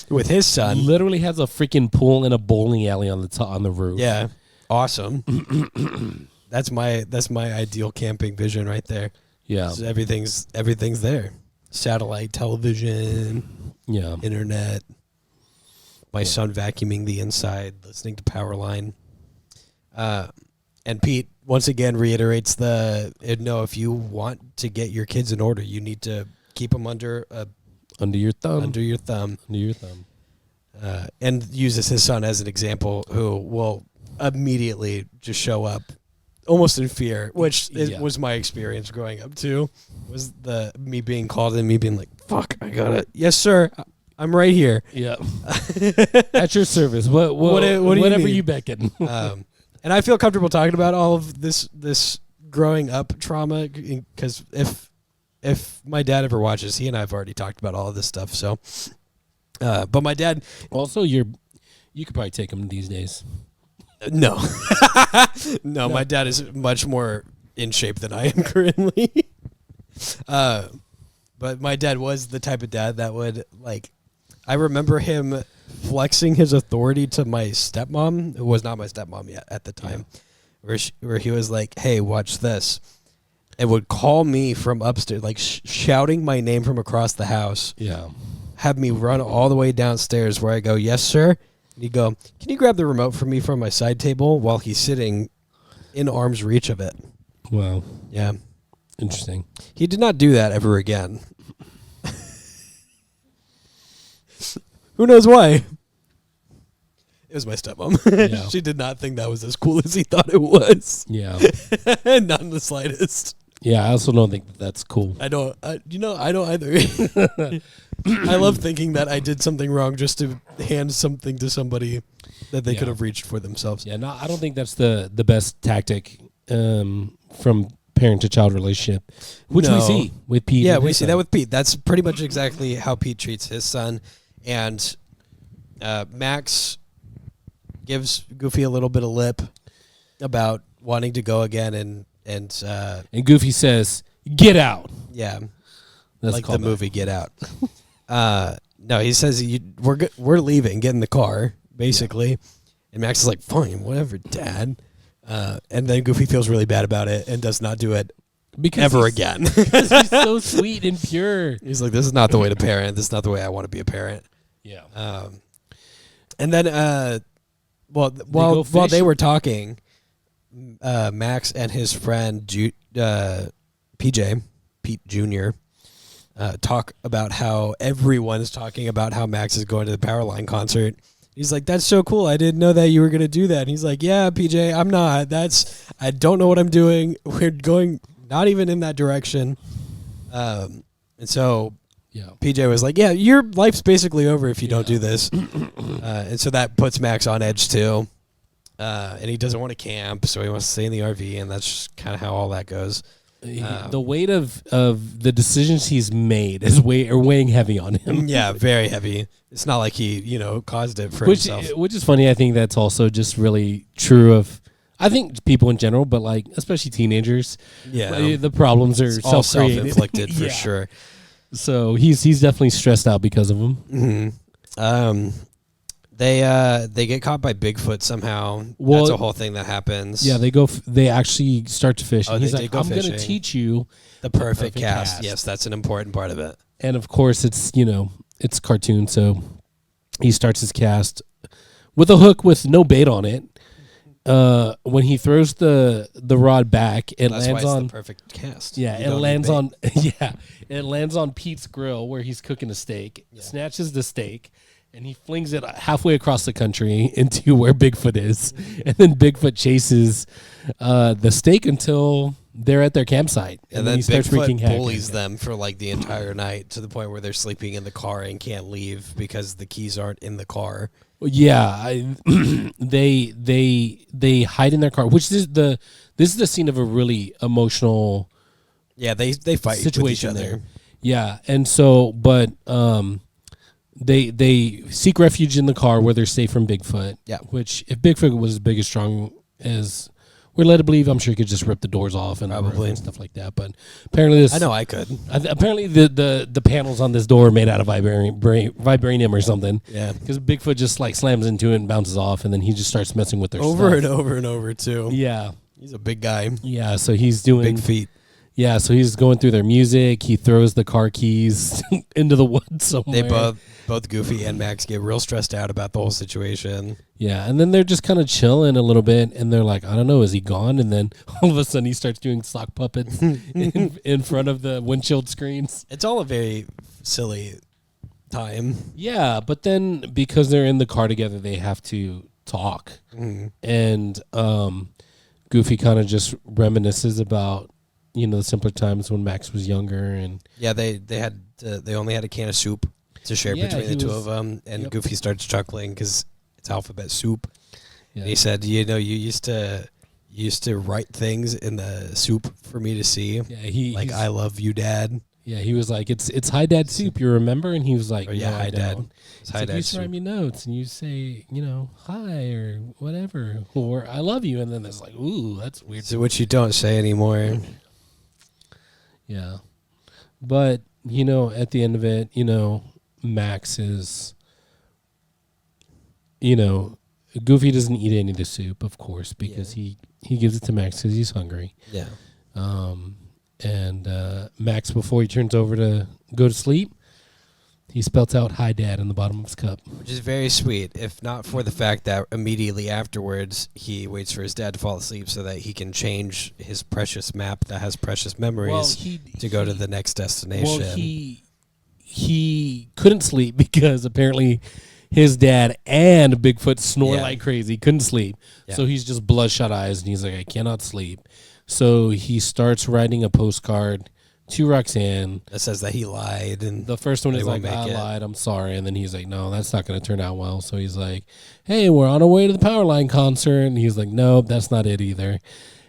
S1: With his son.
S2: Literally has a freaking pool and a bowling alley on the roof.
S1: Yeah. Awesome. That's my ideal camping vision right there.
S2: Yeah.
S1: So everything's there. Satellite television.
S2: Yeah.
S1: Internet. My son vacuuming the inside, listening to Powerline. And Pete once again reiterates if you want to get your kids in order, you need to keep them under your thumb. And uses his son as an example, who will immediately just show up almost in fear, which was my experience growing up too. Was me being called and me being like, "Fuck, I got it. Yes, sir. I'm right here."
S2: Yeah. At your service. What whatever you beckon.
S1: And I feel comfortable talking about all of this growing up trauma, because if my dad ever watches, he and I have already talked about all of this stuff. So, but my dad
S2: also, you could probably take him these days.
S1: No. No, my dad is much more in shape than I am currently. But my dad was the type of dad that would like I remember him flexing his authority to my stepmom, who was not my stepmom yet at the time, where he was like, "Hey, watch this," and would call me from upstairs, like shouting my name from across the house.
S2: Yeah.
S1: Have me run all the way downstairs, where I go, "Yes, sir." And he'd go, "Can you grab the remote for me from my side table?" While he's sitting in arm's reach of it.
S2: Wow.
S1: Yeah.
S2: Interesting.
S1: He did not do that ever again. Who knows why? It was my stepmom.
S2: Yeah.
S1: She did not think that was as cool as he thought it was.
S2: Yeah.
S1: Not in the slightest.
S2: Yeah, I also don't think that's cool.
S1: I don't either. I love thinking that I did something wrong just to hand something to somebody that they could have reached for themselves.
S2: Yeah, no, I don't think that's the best tactic from parent to child relationship, which we see with Pete.
S1: Yeah, we see that with Pete. That's pretty much exactly how Pete treats his son. And Max gives Goofy a little bit of lip about wanting to go again, and
S2: Goofy says, "Get out."
S1: yeah,
S2: That's
S1: like the movie Get Out. No, he says we're leaving. Get in the car, basically. And Max is like, "Fine, whatever, Dad." And then Goofy feels really bad about it and does not do it ever again.
S2: Because he's so sweet and pure.
S1: He's like, "This is not the way to parent. This is not the way I want to be a parent."
S2: Yeah.
S1: And then, while they were talking, Max and his friend PJ, Pete Jr., talk about how everyone's talking about how Max is going to the Powerline concert. He's like, "That's so cool. I didn't know that you were going to do that." And he's like, "Yeah, PJ, I'm not. I don't know what I'm doing. We're going not even in that direction." And so PJ was like, "Yeah, your life's basically over if you don't do this." And so that puts Max on edge too. And he doesn't want to camp, so he wants to stay in the RV, and that's just kind of how all that goes.
S2: The weight of the decisions he's made is weighing heavy on him.
S1: Yeah, very heavy. It's not like he, caused it for himself.
S2: Which is funny. I think that's also just really true of, I think, people in general, but like especially teenagers.
S1: Yeah,
S2: the problems are
S1: all
S2: self-created.
S1: self-inflicted for sure.
S2: So he's definitely stressed out because of them.
S1: Mm-hmm. They get caught by Bigfoot somehow.
S2: Well,
S1: that's a whole thing that happens.
S2: Yeah, they actually start to fish. And he's like, "I'm going to teach you
S1: the perfect cast." Yes, that's an important part of it.
S2: And of course, it's it's cartoon, so he starts his cast with a hook with no bait on it. When he throws the rod back,
S1: That's
S2: lands
S1: why
S2: on
S1: the perfect cast.
S2: Yeah, it lands on it lands on Pete's grill where he's cooking a steak. Yeah. Snatches the steak, and he flings it halfway across the country into where Bigfoot is, and then Bigfoot chases the steak until they're at their campsite,
S1: and then
S2: he starts wreaking
S1: Bigfoot
S2: havoc.
S1: bullies them for like the entire night to the point where they're sleeping in the car and can't leave because the keys aren't in the car.
S2: Yeah, they hide in their car, which is this is the scene of a really emotional.
S1: Yeah, they fight
S2: situation
S1: with each other.
S2: there. Yeah, and so but they seek refuge in the car where they're safe from Bigfoot.
S1: Yeah,
S2: which if Bigfoot was as big as strong as we're led to believe, I'm sure he could just rip the doors off and
S1: probably
S2: and stuff like that. But apparently this,
S1: I know I could.
S2: Apparently the panels on this door are made out of vibranium or something.
S1: Yeah,
S2: because Bigfoot just like slams into it and bounces off, and then he just starts messing with their
S1: over
S2: stuff.
S1: and over and over too.
S2: Yeah,
S1: he's a big guy.
S2: Yeah, so he's doing
S1: big feet.
S2: Yeah, so he's going through their music. He throws the car keys into the woods somewhere.
S1: They both Goofy and Max get real stressed out about the whole situation.
S2: Yeah, and then they're just kind of chilling a little bit, and they're like, I don't know, is he gone? And then all of a sudden he starts doing sock puppets in front of the windshield screens.
S1: It's all a very silly time.
S2: Yeah, but then because they're in the car together, they have to talk.
S1: Mm-hmm.
S2: And Goofy kind of just reminisces about the simpler times when Max was younger, and
S1: they only had a can of soup to share between the two of them, and Goofy starts chuckling because it's alphabet soup. Yeah. And he said, you used to write things in the soup for me to see. Yeah, I love you, Dad.
S2: Yeah, he was like, it's Hi Dad soup, you remember? And he was like,
S1: no, Hi Dad.
S2: It's Hi Dad. You used to write me notes, and you say, hi or whatever, or I love you, and then it's like, ooh, that's weird.
S1: So what you don't say anymore.
S2: Yeah, but at the end of it, Max is, you know, Goofy doesn't eat any of the soup, of course, because he gives it to Max because he's hungry.
S1: Yeah.
S2: And Max, before he turns over to go to sleep, he spells out "Hi, Dad" in the bottom of his cup.
S1: Which is very sweet, if not for the fact that immediately afterwards he waits for his dad to fall asleep so that he can change his precious map that has precious memories to go to the next destination.
S2: Well, he couldn't sleep because apparently his dad and Bigfoot snore like crazy. Couldn't sleep.
S1: Yeah.
S2: So he's just bloodshot eyes, and he's like, I cannot sleep. So he starts writing a postcard to Roxanne.
S1: That says that he lied. And
S2: the first one is like, I lied, I'm sorry. And then he's like, no, that's not going to turn out well. So he's like, hey, we're on our way to the Powerline concert. And he's like, no, that's not it either.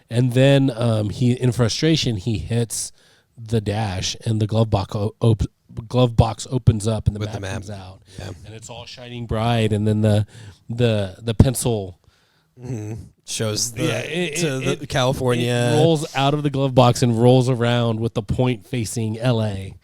S2: And then he, in frustration, he hits the dash, and the glove box opens up, and the map comes out.
S1: Yeah.
S2: And it's all shining bright. And then the pencil
S1: shows the California.
S2: It rolls out of the glove box and rolls around with the point facing L.A.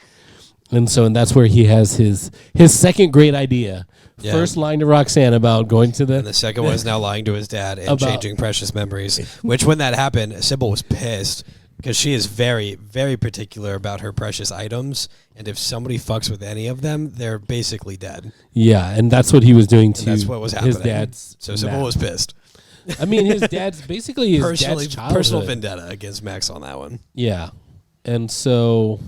S2: And that's where he has his second great idea. Yeah. First lying to Roxanne about going to
S1: and the second one is now lying to his dad and changing precious memories. Which, when that happened, Sybil was pissed because she is very, very particular about her precious items. And if somebody fucks with any of them, they're basically dead.
S2: Yeah, and that's what he was doing to
S1: that's what was happening.
S2: His dad's.
S1: So Sybil was pissed.
S2: I mean, his dad's basically his dad's childhood.
S1: Personal vendetta against Max on that one.
S2: Yeah, and so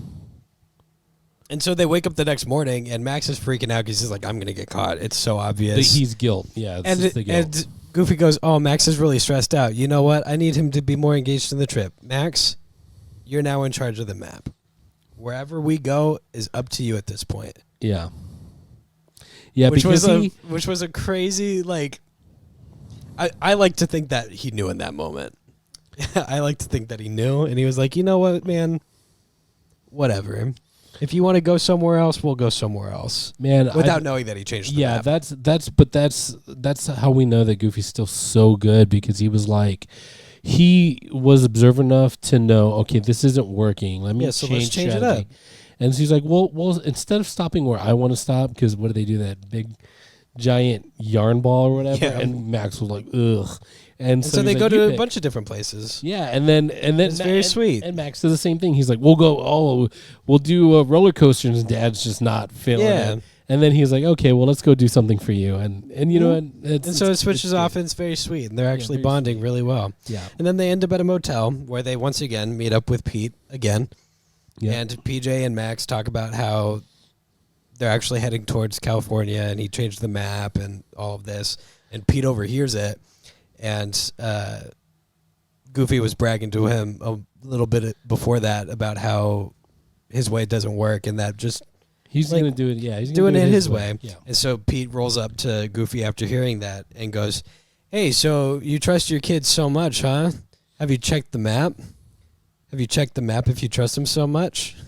S1: they wake up the next morning, and Max is freaking out because he's like, "I'm gonna get caught." It's so obvious.
S2: He's guilt. Yeah, it's just the guilt.
S1: And Goofy goes, "Oh, Max is really stressed out. You know what? I need him to be more engaged in the trip. Max, you're now in charge of the map. Wherever we go is up to you at this point."
S2: Yeah. Yeah,
S1: which was a crazy like. I like to think that he knew in that moment. I like to think that he knew, and he was like, you know what, man? Whatever. If you want to go somewhere else, we'll go somewhere else. Man, without knowing that he changed the map.
S2: That's how we know that Goofy's still so good, because he was like, he was observant enough to know, okay, this isn't working. Let me change it up. And so he's like, well, instead of stopping where I want to stop, because what do they do, that big giant yarn ball or whatever? Yeah. And Max was like, ugh. And so
S1: they go to a bunch of different places.
S2: Yeah, and then
S1: it's very sweet.
S2: And Max does the same thing. He's like, we'll do a roller coaster, and his dad's just not feeling it. And then he's like, okay, well, let's go do something for you. And you know, and
S1: so it switches off, and it's very sweet, and they're actually bonding really well.
S2: Yeah.
S1: And then they end up at a motel where they once again meet up with Pete again. Yeah. And PJ and Max talk about how they're actually heading towards California, and he changed the map and all of this. And Pete overhears it, and Goofy was bragging to him a little bit before that about how his way doesn't work, and that just
S2: he's going to do it. Yeah, he's
S1: doing it his way.
S2: Yeah.
S1: And so Pete rolls up to Goofy after hearing that and goes, "Hey, so you trust your kids so much, huh? Have you checked the map? Have you checked the map if you trust him so much? You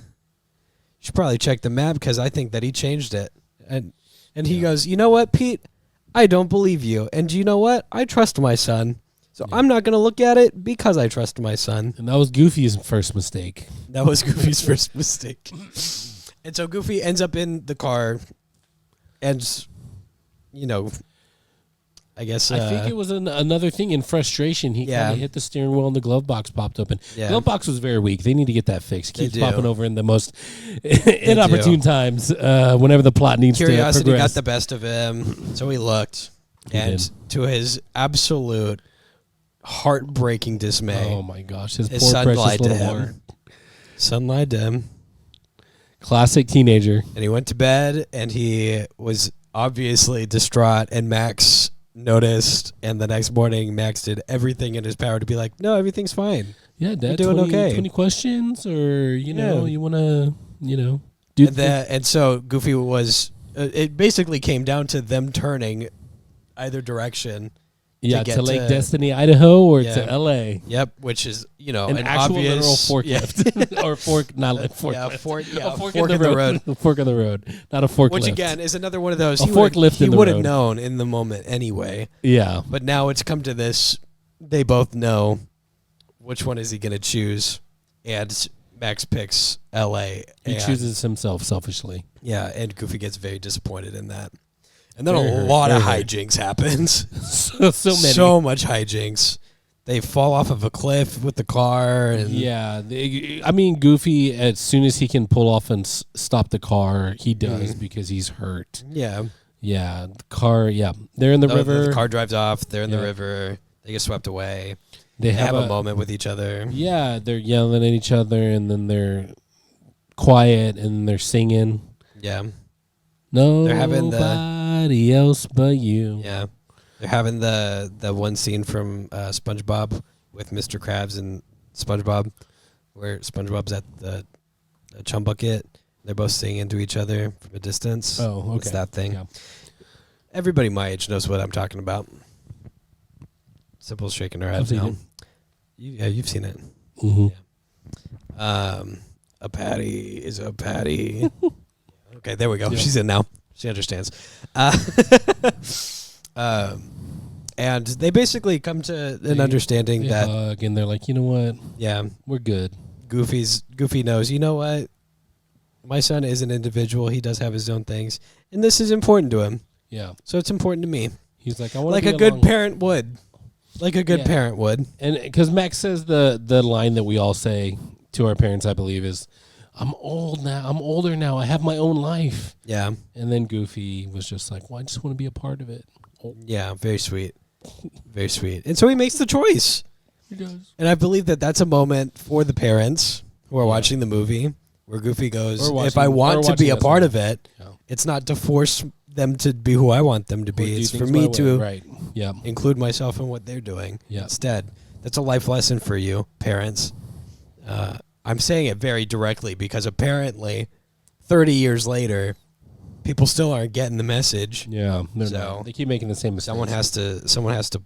S1: should probably check the map, because I think that he changed it." And he goes, "You know what, Pete? I don't believe you. And you know what? I trust my son. So I'm not going to look at it because I trust my son."
S2: And that was Goofy's first mistake.
S1: That was Goofy's first mistake. And so Goofy ends up in the car, and, you know, I guess
S2: I think it was another thing. In frustration, he kind of hit the steering wheel, and the glove box popped open. Yeah. Glove box was very weak. They need to get that fixed. It keeps popping over in the most inopportune times whenever the plot needs to progress.
S1: Curiosity got the best of him, so he looked. And to his absolute heartbreaking dismay,
S2: oh my gosh, his poor
S1: son
S2: precious
S1: lied to
S2: little
S1: him.
S2: heart.
S1: Son lied to him.
S2: Classic teenager.
S1: And he went to bed, and he was obviously distraught, and Max noticed, and the next morning Max did everything in his power to be like, "No, everything's fine.
S2: Yeah, Dad,
S1: you're doing okay.
S2: 20 questions, or you want to, do
S1: and so Goofy was. It basically came down to them turning either direction.
S2: Yeah, to Lake Destiny, Idaho, or to L.A.
S1: Yep, which is
S2: an actual
S1: obvious
S2: literal forklift or fork, not a fork.
S1: Yeah, a fork
S2: in the road. A fork in the road, not a forklift.
S1: Which again is another one of those.
S2: A forklift. He
S1: would have known in the moment anyway.
S2: Yeah,
S1: but now it's come to this. They both know which one is he going to choose, and Max picks L.A.
S2: He
S1: and,
S2: chooses himself selfishly.
S1: Yeah, and Goofy gets very disappointed in that. And then
S2: Very
S1: a
S2: hurt,
S1: lot of
S2: very hurt.
S1: hijinks happens.
S2: So many.
S1: So much hijinks. They fall off of a cliff with the car. And
S2: Yeah, I mean, Goofy, as soon as he can pull off and stop the car, he does because he's hurt.
S1: Yeah.
S2: Yeah, the car, they're in the river.
S1: The car drives off. They're in the
S2: Yeah.
S1: river. They get swept away.
S2: They
S1: have a moment with each other.
S2: Yeah, they're yelling at each other, and then they're quiet, and they're singing.
S1: Yeah.
S2: Nobody
S1: They're having
S2: else but you.
S1: Yeah. They're having the one scene from SpongeBob with Mr. Krabs and SpongeBob where SpongeBob's at the chum bucket. They're both singing to each other from a distance.
S2: Oh, okay.
S1: It's that thing.
S2: Yeah.
S1: Everybody my age knows what I'm talking about. Simple's shaking her head
S2: I've seen
S1: now.
S2: it.
S1: You've seen it.
S2: Mm-hmm.
S1: A patty is a patty. Okay, there we go.
S2: Yeah.
S1: She's in now. She understands. And they basically come to an understanding
S2: They
S1: that,
S2: hug, and they're like, you know what?
S1: yeah,
S2: We're good.
S1: Goofy knows, you know what? My son is an individual. He does have his own things, and this is important to him.
S2: Yeah.
S1: So it's important to me.
S2: He's like, I want
S1: Like
S2: to
S1: a good parent would. Like a good
S2: Yeah.
S1: parent would.
S2: And because Max says the line that we all say to our parents, I believe, is, I'm old now. I'm older now. I have my own life.
S1: Yeah.
S2: And then Goofy was just like, well, I just want to be a part of it.
S1: Yeah, very sweet. Very sweet. And so he makes the choice.
S2: He does.
S1: And I believe that that's a moment for the parents who are watching the movie where Goofy goes, if I want to be a part of it, it's not to force them to be who I want them to be. It's for me to include myself in what they're doing instead. That's a life lesson for you, parents. I'm saying it very directly because apparently 30 years later, people still aren't getting the message.
S2: Yeah.
S1: So
S2: they keep making the same mistakes.
S1: Someone has to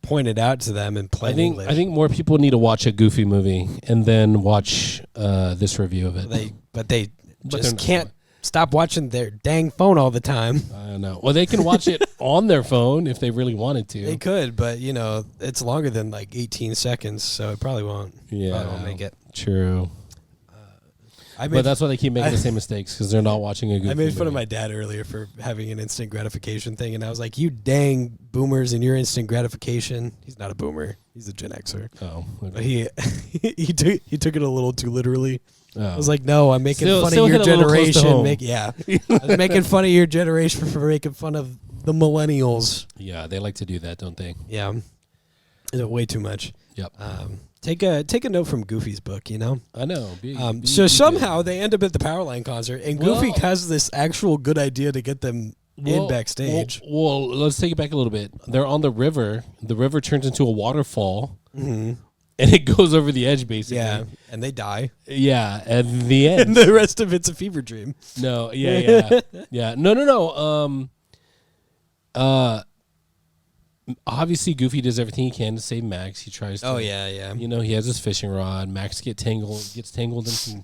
S1: point it out to them in plain English.
S2: I think more people need to watch a Goofy movie and then watch this review of it.
S1: They just can't stop watching their dang phone all the time.
S2: I don't know. Well, they can watch it on their phone if they really wanted to.
S1: They could, but it's longer than like 18 seconds, so it probably won't.
S2: Yeah,
S1: probably won't make it.
S2: True. But that's why they keep making the same mistakes because they're not watching a Goofy movie.
S1: I made fun of my dad earlier for having an instant gratification thing, and I was like, "You dang boomers and your instant gratification." He's not a boomer; he's a Gen Xer.
S2: Oh, okay.
S1: But he took it a little too literally.
S2: Oh.
S1: I was like, "No, I'm making fun
S2: still
S1: of your
S2: hit a little close to
S1: generation."
S2: home.
S1: I was making fun of your generation for making fun of the millennials.
S2: Yeah, they like to do that, don't they?
S1: Yeah, way too much.
S2: Yep.
S1: Take a note from Goofy's book, I
S2: know.
S1: So somehow they end up at the Powerline concert, and Goofy has this actual good idea to get them in backstage.
S2: Well, let's take it back a little bit. They're on the river. The river turns into a waterfall, and it goes over the edge, basically.
S1: Yeah, and they die.
S2: Yeah, at the end.
S1: And the rest of it's a fever dream.
S2: No, yeah. No. Obviously, Goofy does everything he can to save Max. He tries to.
S1: Oh, yeah.
S2: He has his fishing rod. Max gets tangled in some.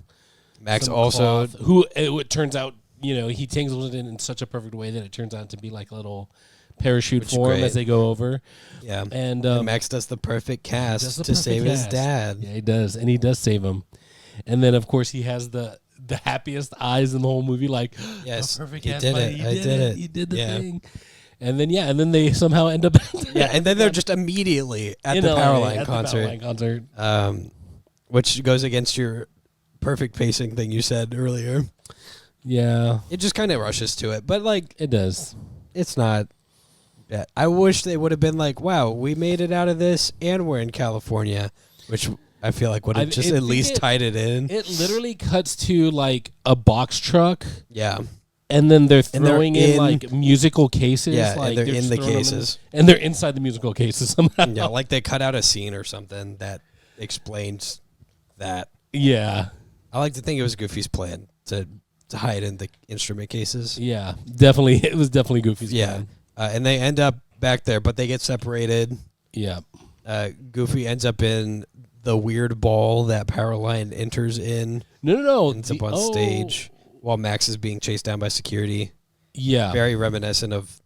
S1: Max also.
S2: Cloth, who it turns out, he tangles it in such a perfect way that it turns out to be like a little parachute for him as they go over.
S1: Yeah.
S2: And
S1: Max does the perfect cast to save his dad.
S2: Yeah, he does. And he does save him. And then, of course, he has the happiest eyes in the whole movie. Like,
S1: yes,
S2: perfect
S1: he
S2: cast,
S1: did
S2: buddy.
S1: it. I did it.
S2: He did the thing. And then they somehow end up
S1: and then they're just immediately at the Powerline concert. Which goes against your perfect pacing thing you said earlier.
S2: Yeah.
S1: It just kind of rushes to it, but
S2: it does.
S1: It's not bad. I wish they would have been like, wow, we made it out of this and we're in California, which I feel like would have just at least tied it in.
S2: It literally cuts to like a box truck.
S1: Yeah.
S2: And then they're throwing in like musical cases.
S1: Yeah,
S2: like
S1: and they're in the cases.
S2: And they're inside the musical cases somehow.
S1: Yeah, like they cut out a scene or something that explains that.
S2: Yeah.
S1: I like to think it was Goofy's plan to hide in the instrument cases.
S2: Yeah, definitely. It was definitely Goofy's plan.
S1: And they end up back there, but they get separated.
S2: Yeah.
S1: Goofy ends up in the weird ball that Powerline enters in.
S2: No.
S1: Ends up on stage. While Max is being chased down by security.
S2: Yeah.
S1: Very reminiscent of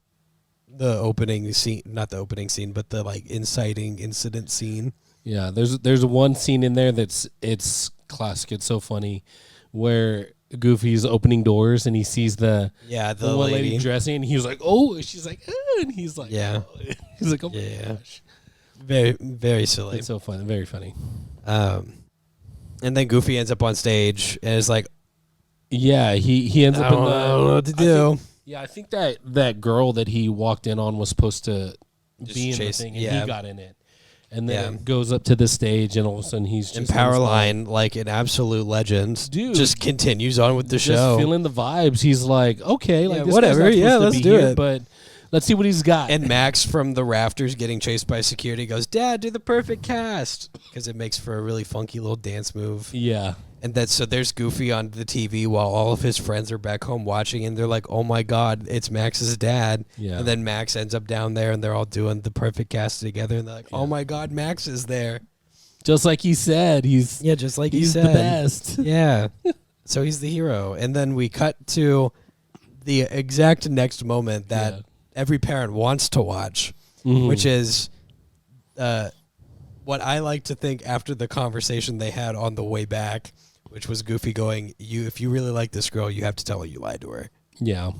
S1: the opening scene, not the opening scene, but the inciting incident scene.
S2: Yeah, there's one scene in there it's classic. It's so funny where Goofy's opening doors and he sees the one lady dressing, and he was like, "Oh," and she's like, and he's like,
S1: Yeah.
S2: oh. He's like, "Oh my gosh."
S1: Very, very silly.
S2: It's so fun, very funny.
S1: And then Goofy ends up on stage and is like,
S2: Yeah, he ends up in the.
S1: I don't know what to do.
S2: I think that girl that he walked in on was supposed to
S1: Just
S2: be in
S1: chase-
S2: the thing, and
S1: yeah.
S2: he got in it. And then it goes up to the stage, and all of a sudden he's just
S1: And Powerline, like an absolute legend,
S2: Dude,
S1: just continues on with the
S2: just
S1: show.
S2: feeling the vibes. He's like, okay, like this
S1: whatever.
S2: guy's not
S1: Yeah,
S2: supposed to
S1: let's
S2: be
S1: do
S2: here,
S1: it.
S2: But let's see what he's got.
S1: And Max from the rafters getting chased by security goes, "Dad, do the perfect cast," because it makes for a really funky little dance move.
S2: Yeah.
S1: And so there's Goofy on the TV while all of his friends are back home watching, and they're like, "Oh my God, it's Max's dad!"
S2: Yeah.
S1: And then Max ends up down there, and they're all doing the perfect cast together, and they're like, "Oh my God, Max is there!"
S2: Just like he said, he's
S1: just like he
S2: he's
S1: said.
S2: the best.
S1: Yeah. So he's the hero. And then we cut to the exact next moment that every parent wants to watch, which is what I like to think after the conversation they had on the way back, which was Goofy going, if you really like this girl, you have to tell her you lied to her.
S2: Yeah.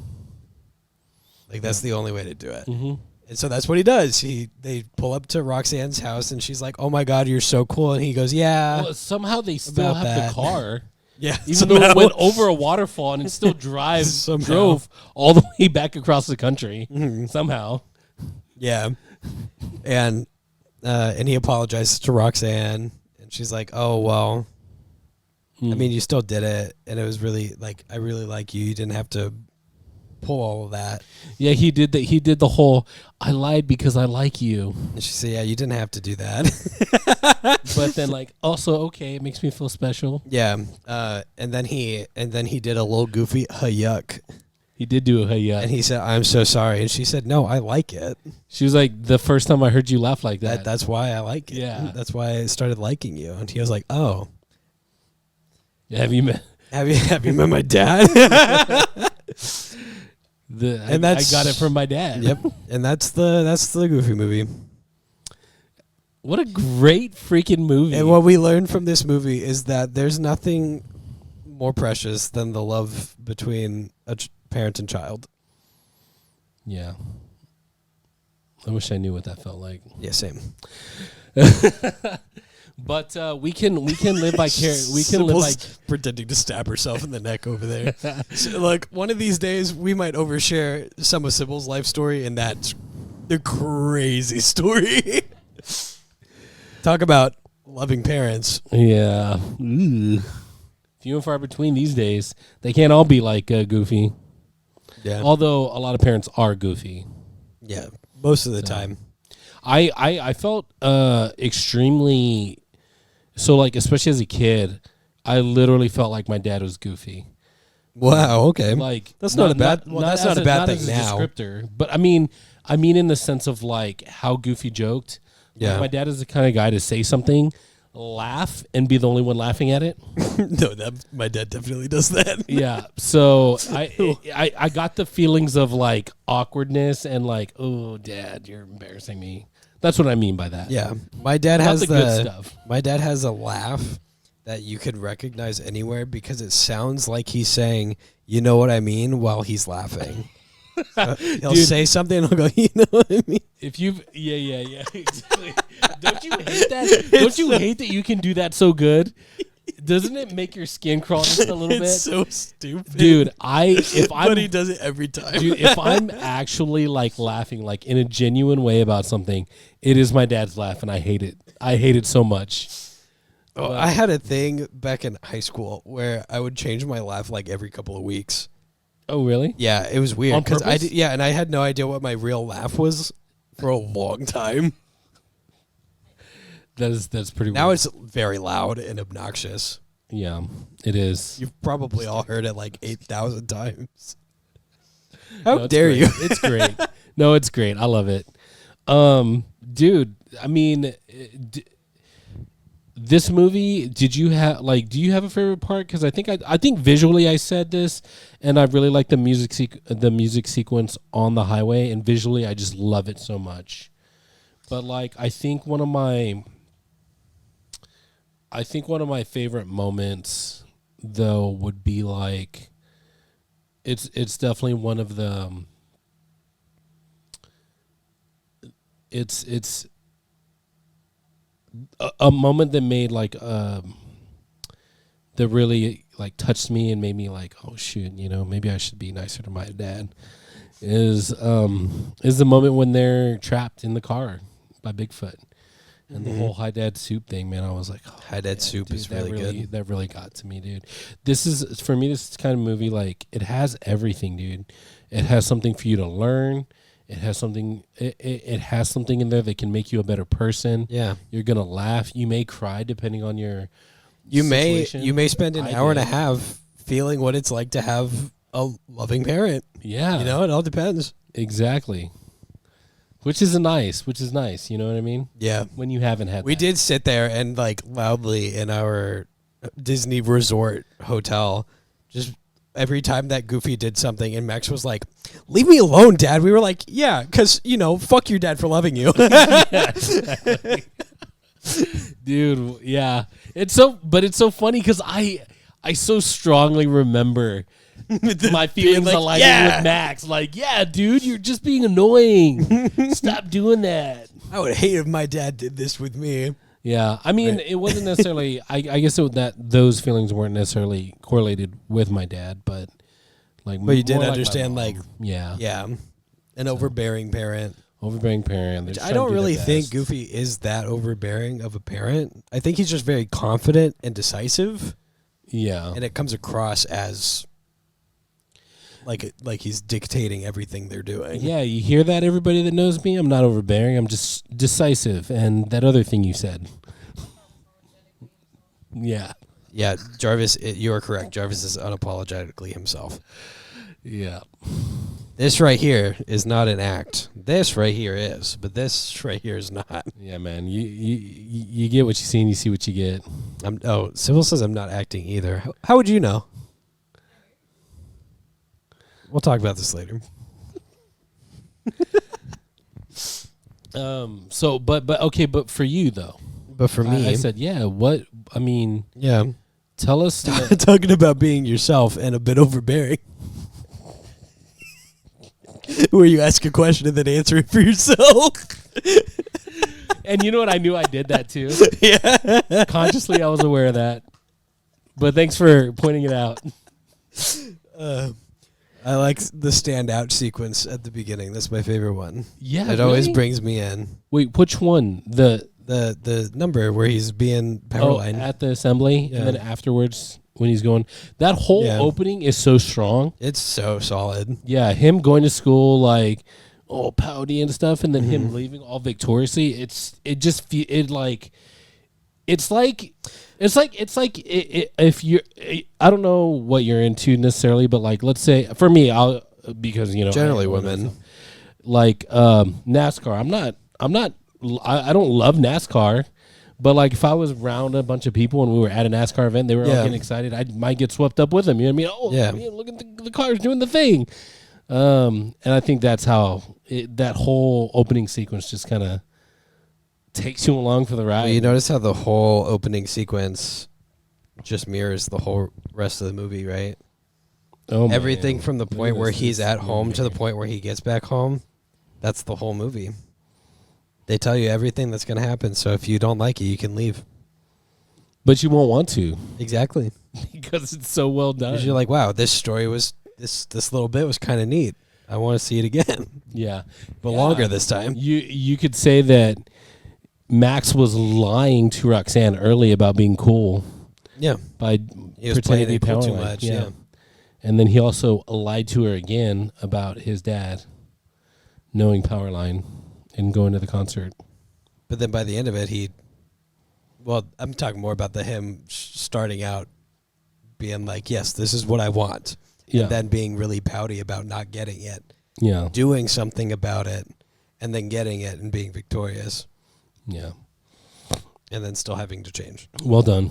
S1: Like, that's the only way to do it. Mm-hmm. And so that's what he does. They pull up to Roxanne's house, and she's like, "Oh my God, you're so cool." And he goes, "Yeah."
S2: Well, somehow they still have the car.
S1: Yeah.
S2: Even though it went over a waterfall and it still drove all the way back across the country. Somehow.
S1: Yeah. And he apologizes to Roxanne, and she's like, "Oh, well, I mean, you still did it, and it was really, like, I really like you. You didn't have to pull all of that."
S2: Yeah, he did that. He did the whole, "I lied because I like you."
S1: And she said, "Yeah, you didn't have to do that."
S2: But then, like, also, okay, it makes me feel special.
S1: Yeah. And then he did a little Goofy yuck.
S2: He did do a hey, yeah.
S1: And he said, "I'm so sorry." And she said, "No, I like it."
S2: She was like, "The first time I heard you laugh like that."
S1: That's why I like it.
S2: Yeah.
S1: That's why I started liking you. And he was like, "Oh.
S2: Have you met?
S1: Have you met my dad?"
S2: I got it from my dad.
S1: Yep. And that's the Goofy movie.
S2: What a great freaking movie.
S1: And what we learned from this movie is that there's nothing more precious than the love between a parent and child.
S2: Yeah. I wish I knew what that felt like.
S1: Yeah, same.
S2: But we can live vicariously. We can live
S1: Sybil's pretending to stab herself in the neck over there. So, like, one of these days, we might overshare some of Sybil's life story, and that's the crazy story. Talk about loving parents.
S2: Yeah. Ooh. Few and far between these days. They can't all be like Goofy.
S1: Yeah.
S2: Although a lot of parents are goofy.
S1: Yeah, most of the time.
S2: I felt extremely so, like, especially as a kid, I literally felt like my dad was goofy.
S1: Wow. Okay.
S2: Like,
S1: that's not a bad. Well, that's not a bad thing
S2: as
S1: now.
S2: a descriptor, but I mean in the sense of, like, how Goofy joked.
S1: Yeah.
S2: Like, my dad is the kind of guy to say something, laugh, and be the only one laughing at it.
S1: No, my dad definitely does that.
S2: Yeah. So I got the feelings of, like, awkwardness and, like, "Oh, Dad, you're embarrassing me." That's what I mean by that.
S1: Yeah, my dad
S2: Not
S1: has
S2: the good stuff.
S1: My dad has a laugh that you could recognize anywhere because it sounds like he's saying, "You know what I mean," while he's laughing. He'll say something and he'll go, "You know what I mean?"
S2: If you've yeah exactly. Don't you hate that? Don't you hate that you can do that so good? Doesn't it make your skin crawl just a little bit?
S1: It's so stupid,
S2: dude.
S1: But he does it every time.
S2: Dude, if I'm actually, like, laughing, like, in a genuine way about something, it is my dad's laugh, and I hate it. I hate it so much.
S1: Oh, I had a thing back in high school where I would change my laugh like every couple of weeks.
S2: Oh, really?
S1: Yeah, it was weird
S2: On purpose?
S1: and I had no idea what my real laugh was for a long time.
S2: That's pretty
S1: Now
S2: weird.
S1: it's very loud and obnoxious.
S2: Yeah, it is.
S1: You've probably all heard it like 8,000 times.
S2: No,
S1: How
S2: it's
S1: dare
S2: great.
S1: you?
S2: It's great. No, it's great. I love it. Dude, I mean, this movie, do you have a favorite part? Because I think visually I said this, and I really like the music sequence on the highway, and visually I just love it so much. But, like, I think one of my I think one of my favorite moments though would be like it's definitely one of the it's a moment that made like that really like touched me and made me like, oh shoot, maybe I should be nicer to my dad. Is the moment when they're trapped in the car by Bigfoot and the whole Hi Dad Soup thing, man. I was like, oh,
S1: Hi Dad Soup
S2: dude,
S1: is really good.
S2: That really got to me, dude. This is for me. This is kind of movie like it has everything, dude. It has something for you to learn. It has something. It has something in there that can make you a better person.
S1: Yeah,
S2: you're gonna laugh. You may cry depending on your.
S1: you
S2: situation.
S1: may spend an hour and a half feeling what it's like to have a loving parent.
S2: Yeah,
S1: it all depends.
S2: Exactly. Which is nice. You know what I mean?
S1: Yeah.
S2: When you haven't had
S1: We
S2: that.
S1: did sit there and like loudly in our Disney resort hotel, just every time that Goofy did something and Max was like, leave me alone, Dad. We were like, yeah, because, fuck your dad for loving you.
S2: Yeah, exactly. Dude, yeah. It's so funny because I so strongly remember my feelings
S1: like,
S2: aligning
S1: yeah.
S2: with Max. Like, yeah, dude, you're just being annoying. Stop doing that.
S1: I would hate if my dad did this with me.
S2: Yeah, I mean,
S1: Right.
S2: it wasn't necessarily. I guess that those feelings weren't necessarily correlated with my dad, but like,
S1: But you did
S2: more my
S1: understand,
S2: mom.
S1: like,
S2: yeah,
S1: Yeah. An overbearing parent.
S2: overbearing parent. They're
S1: I
S2: trying to
S1: don't
S2: do their
S1: really think
S2: best.
S1: Goofy is that overbearing of a parent. I think he's just very confident and decisive,
S2: Yeah,
S1: and it comes across as like he's dictating everything they're doing.
S2: yeah. You hear that, everybody that knows me? I'm not overbearing. I'm just decisive, and that other thing you said. Yeah,
S1: Yeah, Jarvis, you are correct. Jarvis is unapologetically himself.
S2: yeah.
S1: This right here is not an act. This right here is, but this right here is not.
S2: Yeah, man. You get what you see and you see what you get.
S1: Sybil says I'm not acting either. How would you know? We'll talk about this later.
S2: But for you though.
S1: But for me,
S2: I said, yeah, what I mean,
S1: yeah,
S2: tell us
S1: talking about being yourself and a bit overbearing. Where you ask a question and then answer it for yourself.
S2: and you know what, I knew I did that too.
S1: Yeah.
S2: Consciously I was aware of that. But thanks for pointing it out.
S1: I like the standout sequence at the beginning. That's my favorite one.
S2: Yeah.
S1: It always brings me in.
S2: Wait, which one? The
S1: number where he's being Powerline.
S2: at the assembly
S1: Yeah.
S2: and then afterwards when he's going. That whole opening is so strong.
S1: It's so solid.
S2: Yeah, him going to school like all pouty and stuff, and then him leaving all victoriously. If you're, I don't know what you're into necessarily, but like let's say for me, because
S1: Generally women.
S2: like NASCAR. I don't love NASCAR. But like if I was around a bunch of people and we were at a NASCAR event, they were all getting excited, I might get swept up with them. You know what I mean? Oh,
S1: Yeah.
S2: man, look at the cars doing the thing. And I think that's how that whole opening sequence just kind of takes you along for the ride.
S1: Well, you notice how the whole opening sequence just mirrors the whole rest of the movie, right?
S2: Oh, man.
S1: Everything from the point where he's
S2: This
S1: at home to the point where he gets back home, that's the whole movie. They tell you everything that's going to happen, so if you don't like it, you can leave.
S2: But you won't want to
S1: Exactly.
S2: because it's so well done.
S1: Because you're like, wow, this story was, this little bit was kind of neat. I want to see it again.
S2: yeah.
S1: But
S2: Yeah.
S1: longer this time.
S2: You could say that Max was lying to Roxanne early about being cool
S1: Yeah.
S2: by
S1: He was
S2: pretending
S1: playing
S2: to be
S1: it cool too
S2: Powerline.
S1: much. Yeah.
S2: And then he also lied to her again about his dad knowing Powerline and going to the concert.
S1: But then by the end of it, I'm talking more about him starting out being like, yes, this is what I want.
S2: Yeah.
S1: And then being really pouty about not getting it,
S2: Yeah.
S1: doing something about it, and then getting it and being victorious,
S2: Yeah.
S1: and then still having to change.
S2: Well done.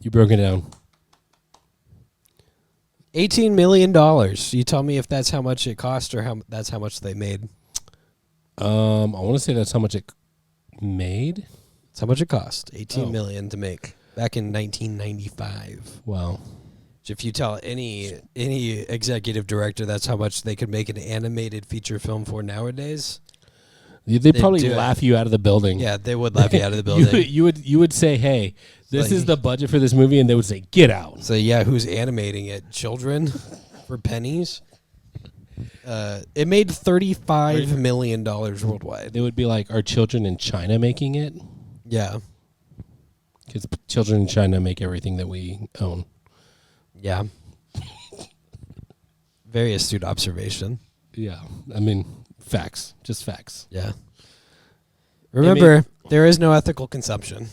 S2: You broke it down.
S1: $18 million. You tell me if that's how much it cost or that's how much they made.
S2: I want to say that's how much it made.
S1: That's how much it cost. $18
S2: Oh.
S1: million to make back in 1995.
S2: Wow.
S1: If you tell any executive director that's how much they could make an animated feature film for nowadays,
S2: They probably
S1: do it.
S2: laugh you out of the building.
S1: yeah, they would laugh you out of the building.
S2: you would say, "Hey, this
S1: Like-
S2: is the budget for this movie," and they would say, "Get out."
S1: So yeah, who's animating it? Children for pennies. It made $35 million worldwide.
S2: They would be like, "Are children in China making it?"
S1: Yeah,
S2: Because children in China make everything that we own.
S1: yeah. Very astute observation.
S2: Yeah, I mean, facts, just facts.
S1: Yeah. Remember, there is no ethical consumption.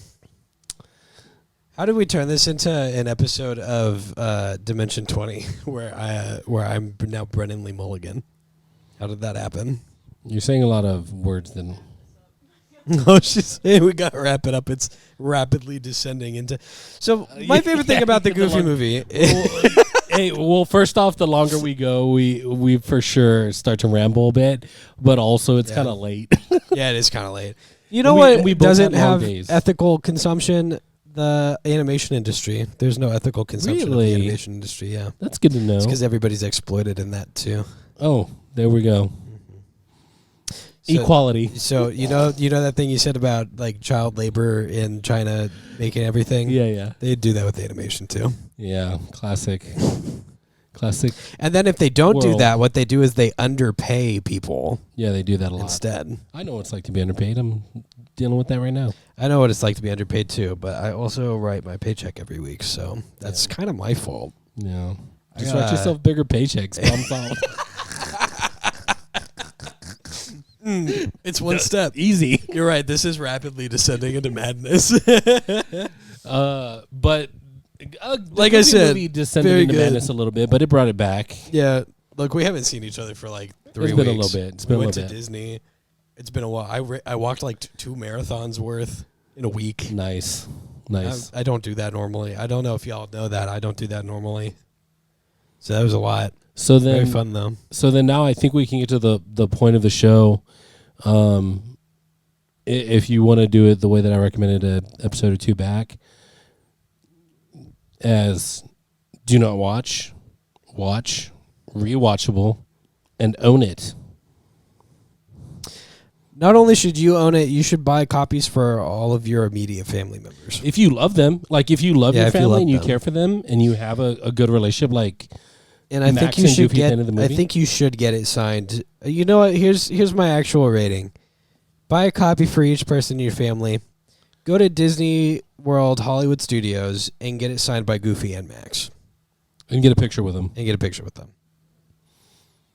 S1: How did we turn this into an episode of Dimension 20 where I'm now Brennan Lee Mulligan? How did that happen?
S2: You're saying a lot of words. Then
S1: No, she's saying we got to wrap it up. It's rapidly descending into. So my favorite thing about the Goofy movie.
S2: well, first off, the longer we go, we for sure start to ramble a bit, but also it's kind of late.
S1: Yeah, it is kind of late. You know
S2: We-
S1: what?
S2: we both
S1: Doesn't
S2: had long
S1: have
S2: days.
S1: ethical consumption. The animation industry. There's no ethical consumption of
S2: Really?
S1: the animation industry. Yeah,
S2: That's good to know.
S1: it's because everybody's exploited in that too.
S2: Oh, there we go.
S1: So-
S2: Equality.
S1: So you know that thing you said about like child labor in China making everything.
S2: Yeah.
S1: They do that with animation too.
S2: Yeah, classic. Classic.
S1: And then if they don't do
S2: World.
S1: that, what they do is they underpay people
S2: Yeah, they do that a lot.
S1: instead.
S2: I know what it's like to be underpaid. I'm dealing with that right now.
S1: I know what it's like to be underpaid too, but I also write my paycheck every week, so that's kind of my fault.
S2: Yeah.
S1: I
S2: Just
S1: gotta-
S2: write yourself bigger paychecks. Problem solved.
S1: It's one step.
S2: Easy.
S1: You're right. This is rapidly descending into madness.
S2: But
S1: Like I said,
S2: movie descended
S1: very
S2: into
S1: good.
S2: madness a little bit, but it brought it back.
S1: Yeah. Look, we haven't seen each other for like 3
S2: It's
S1: weeks.
S2: been a little bit. It's been
S1: we
S2: a
S1: went
S2: little
S1: to
S2: bit.
S1: Disney. It's been a while. I walked like 2 marathons worth in a week.
S2: Nice.
S1: I don't do that normally. I don't know if y'all know that. I don't do that normally. So that was a lot.
S2: So
S1: Very
S2: then,
S1: fun though.
S2: so then now I think we can get to the point of the show. If you want to do it the way that I recommended an episode or two back, as do not watch, rewatchable, and own it.
S1: Not only should you own it, you should buy copies for all of your immediate family members.
S2: If you love them, like if you love
S1: Yeah,
S2: your
S1: if you
S2: family
S1: love
S2: and you
S1: them.
S2: care for them and you have a good relationship, like
S1: And I
S2: Max
S1: think you
S2: and
S1: should
S2: Goofy at the
S1: get.
S2: end of the
S1: I
S2: movie?
S1: think you should get it signed. You know what? Here's my actual rating. Buy a copy for each person in your family. Go to Disney World Hollywood Studios and get it signed by Goofy and Max,
S2: and get a picture with them.
S1: and get a picture with them.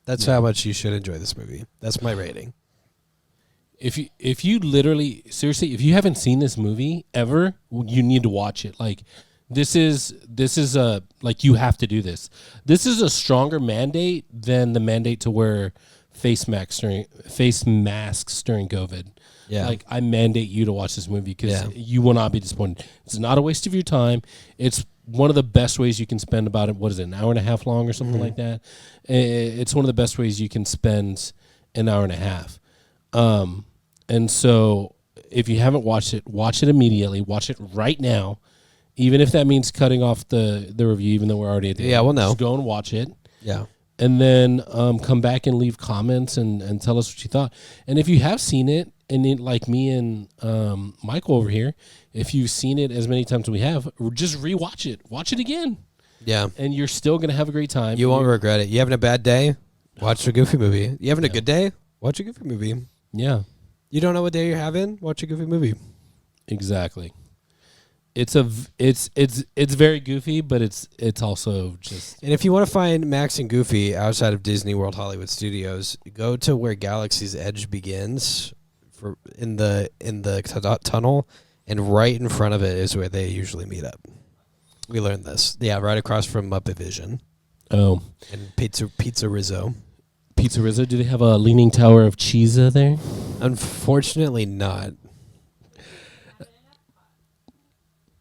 S1: That's how much you should enjoy this movie. That's my rating.
S2: If you literally seriously, if you haven't seen this movie ever, you need to watch it. Like this is a like you have to do this. This is a stronger mandate than the mandate to wear face masks during COVID.
S1: Yeah.
S2: Like I mandate you to watch this movie because
S1: Yeah.
S2: you will not be disappointed. It's not a waste of your time. It's one of the best ways you can spend about it. What is it, an hour and a half long or something like that? It's one of the best ways you can spend an hour and a half. And so if you haven't watched it, watch it immediately. Watch it right now, even if that means cutting off the review, even though we're already at the
S1: Yeah,
S2: end.
S1: we'll know.
S2: Just go and watch it.
S1: Yeah.
S2: And then come back and leave comments and tell us what you thought. And if you have seen it, and it, like me and Michael over here, if you've seen it as many times as we have, just rewatch it. Watch it again.
S1: Yeah.
S2: And you're still going to have a great time.
S1: You won't regret it. You having a bad day? Watch a Goofy movie. You having a good day? Watch a Goofy movie.
S2: Yeah,
S1: You don't know what day you're having? Watch a Goofy movie.
S2: exactly. It's very goofy, but it's also just
S1: And if you want to find Max and Goofy outside of Disney World Hollywood Studios, go to where Galaxy's Edge begins, in the tunnel, and right in front of it is where they usually meet up. We learned this. Yeah, right across from Muppet Vision
S2: oh.
S1: and Pizza Rizzo.
S2: Pizza Rizzo, do they have a leaning tower of cheese there?
S1: Unfortunately, not.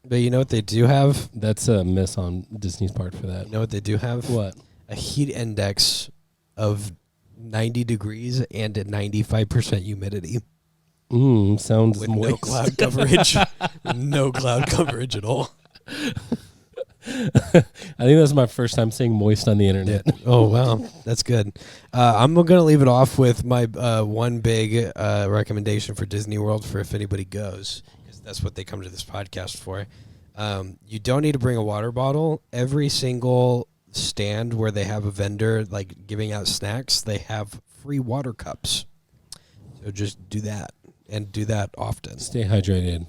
S1: But you know what they do have?
S2: That's a miss on Disney's part for that.
S1: You know what they do have?
S2: What?
S1: A heat index of 90 degrees and at 95% humidity.
S2: Sounds
S1: with
S2: moist.
S1: no cloud coverage. No cloud coverage at all.
S2: I think that's my first time saying moist on the internet.
S1: Oh, wow. That's good. I'm going to leave it off with my one big recommendation for Disney World for if anybody goes, because that's what they come to this podcast for. You don't need to bring a water bottle. Every single stand where they have a vendor like giving out snacks, they have free water cups. So just do that, and do that often.
S2: Stay hydrated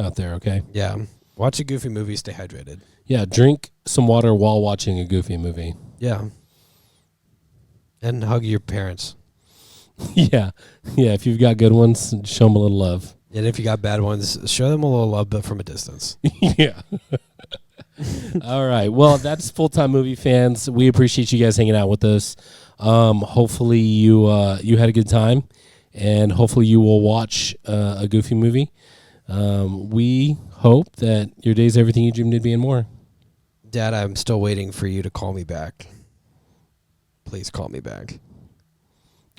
S2: out there, okay?
S1: Yeah. Watch a Goofy movie, stay hydrated.
S2: Yeah, drink some water while watching a Goofy movie.
S1: Yeah. And hug your parents.
S2: Yeah. If you've got good ones, show them a little love.
S1: And if you got bad ones, show them a little love, but from a distance.
S2: Yeah. All right. Well, that's Full-Time Movie Fans. We appreciate you guys hanging out with us. Hopefully you had a good time, and hopefully you will watch a Goofy movie. We hope that your day's everything you dreamed it'd be and more.
S1: Dad, I'm still waiting for you to call me back. Please call me back.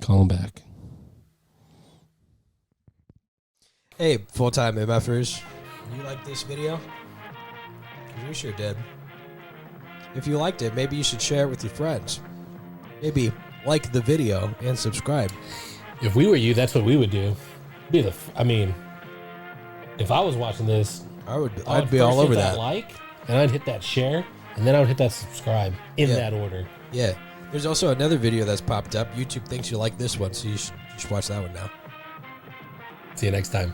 S2: Call him back.
S1: Hey, full-time MFers. You like this video? We sure did. If you liked it, maybe you should share it with your friends. Maybe like the video and subscribe.
S2: If we were you, that's what we would do. If I was watching this,
S1: I'd be all over that.
S2: Like, and I'd hit that share, and then I would hit that subscribe in that order.
S1: Yeah. There's also another video that's popped up. YouTube thinks you like this one, so you should watch that one now.
S2: See you next time.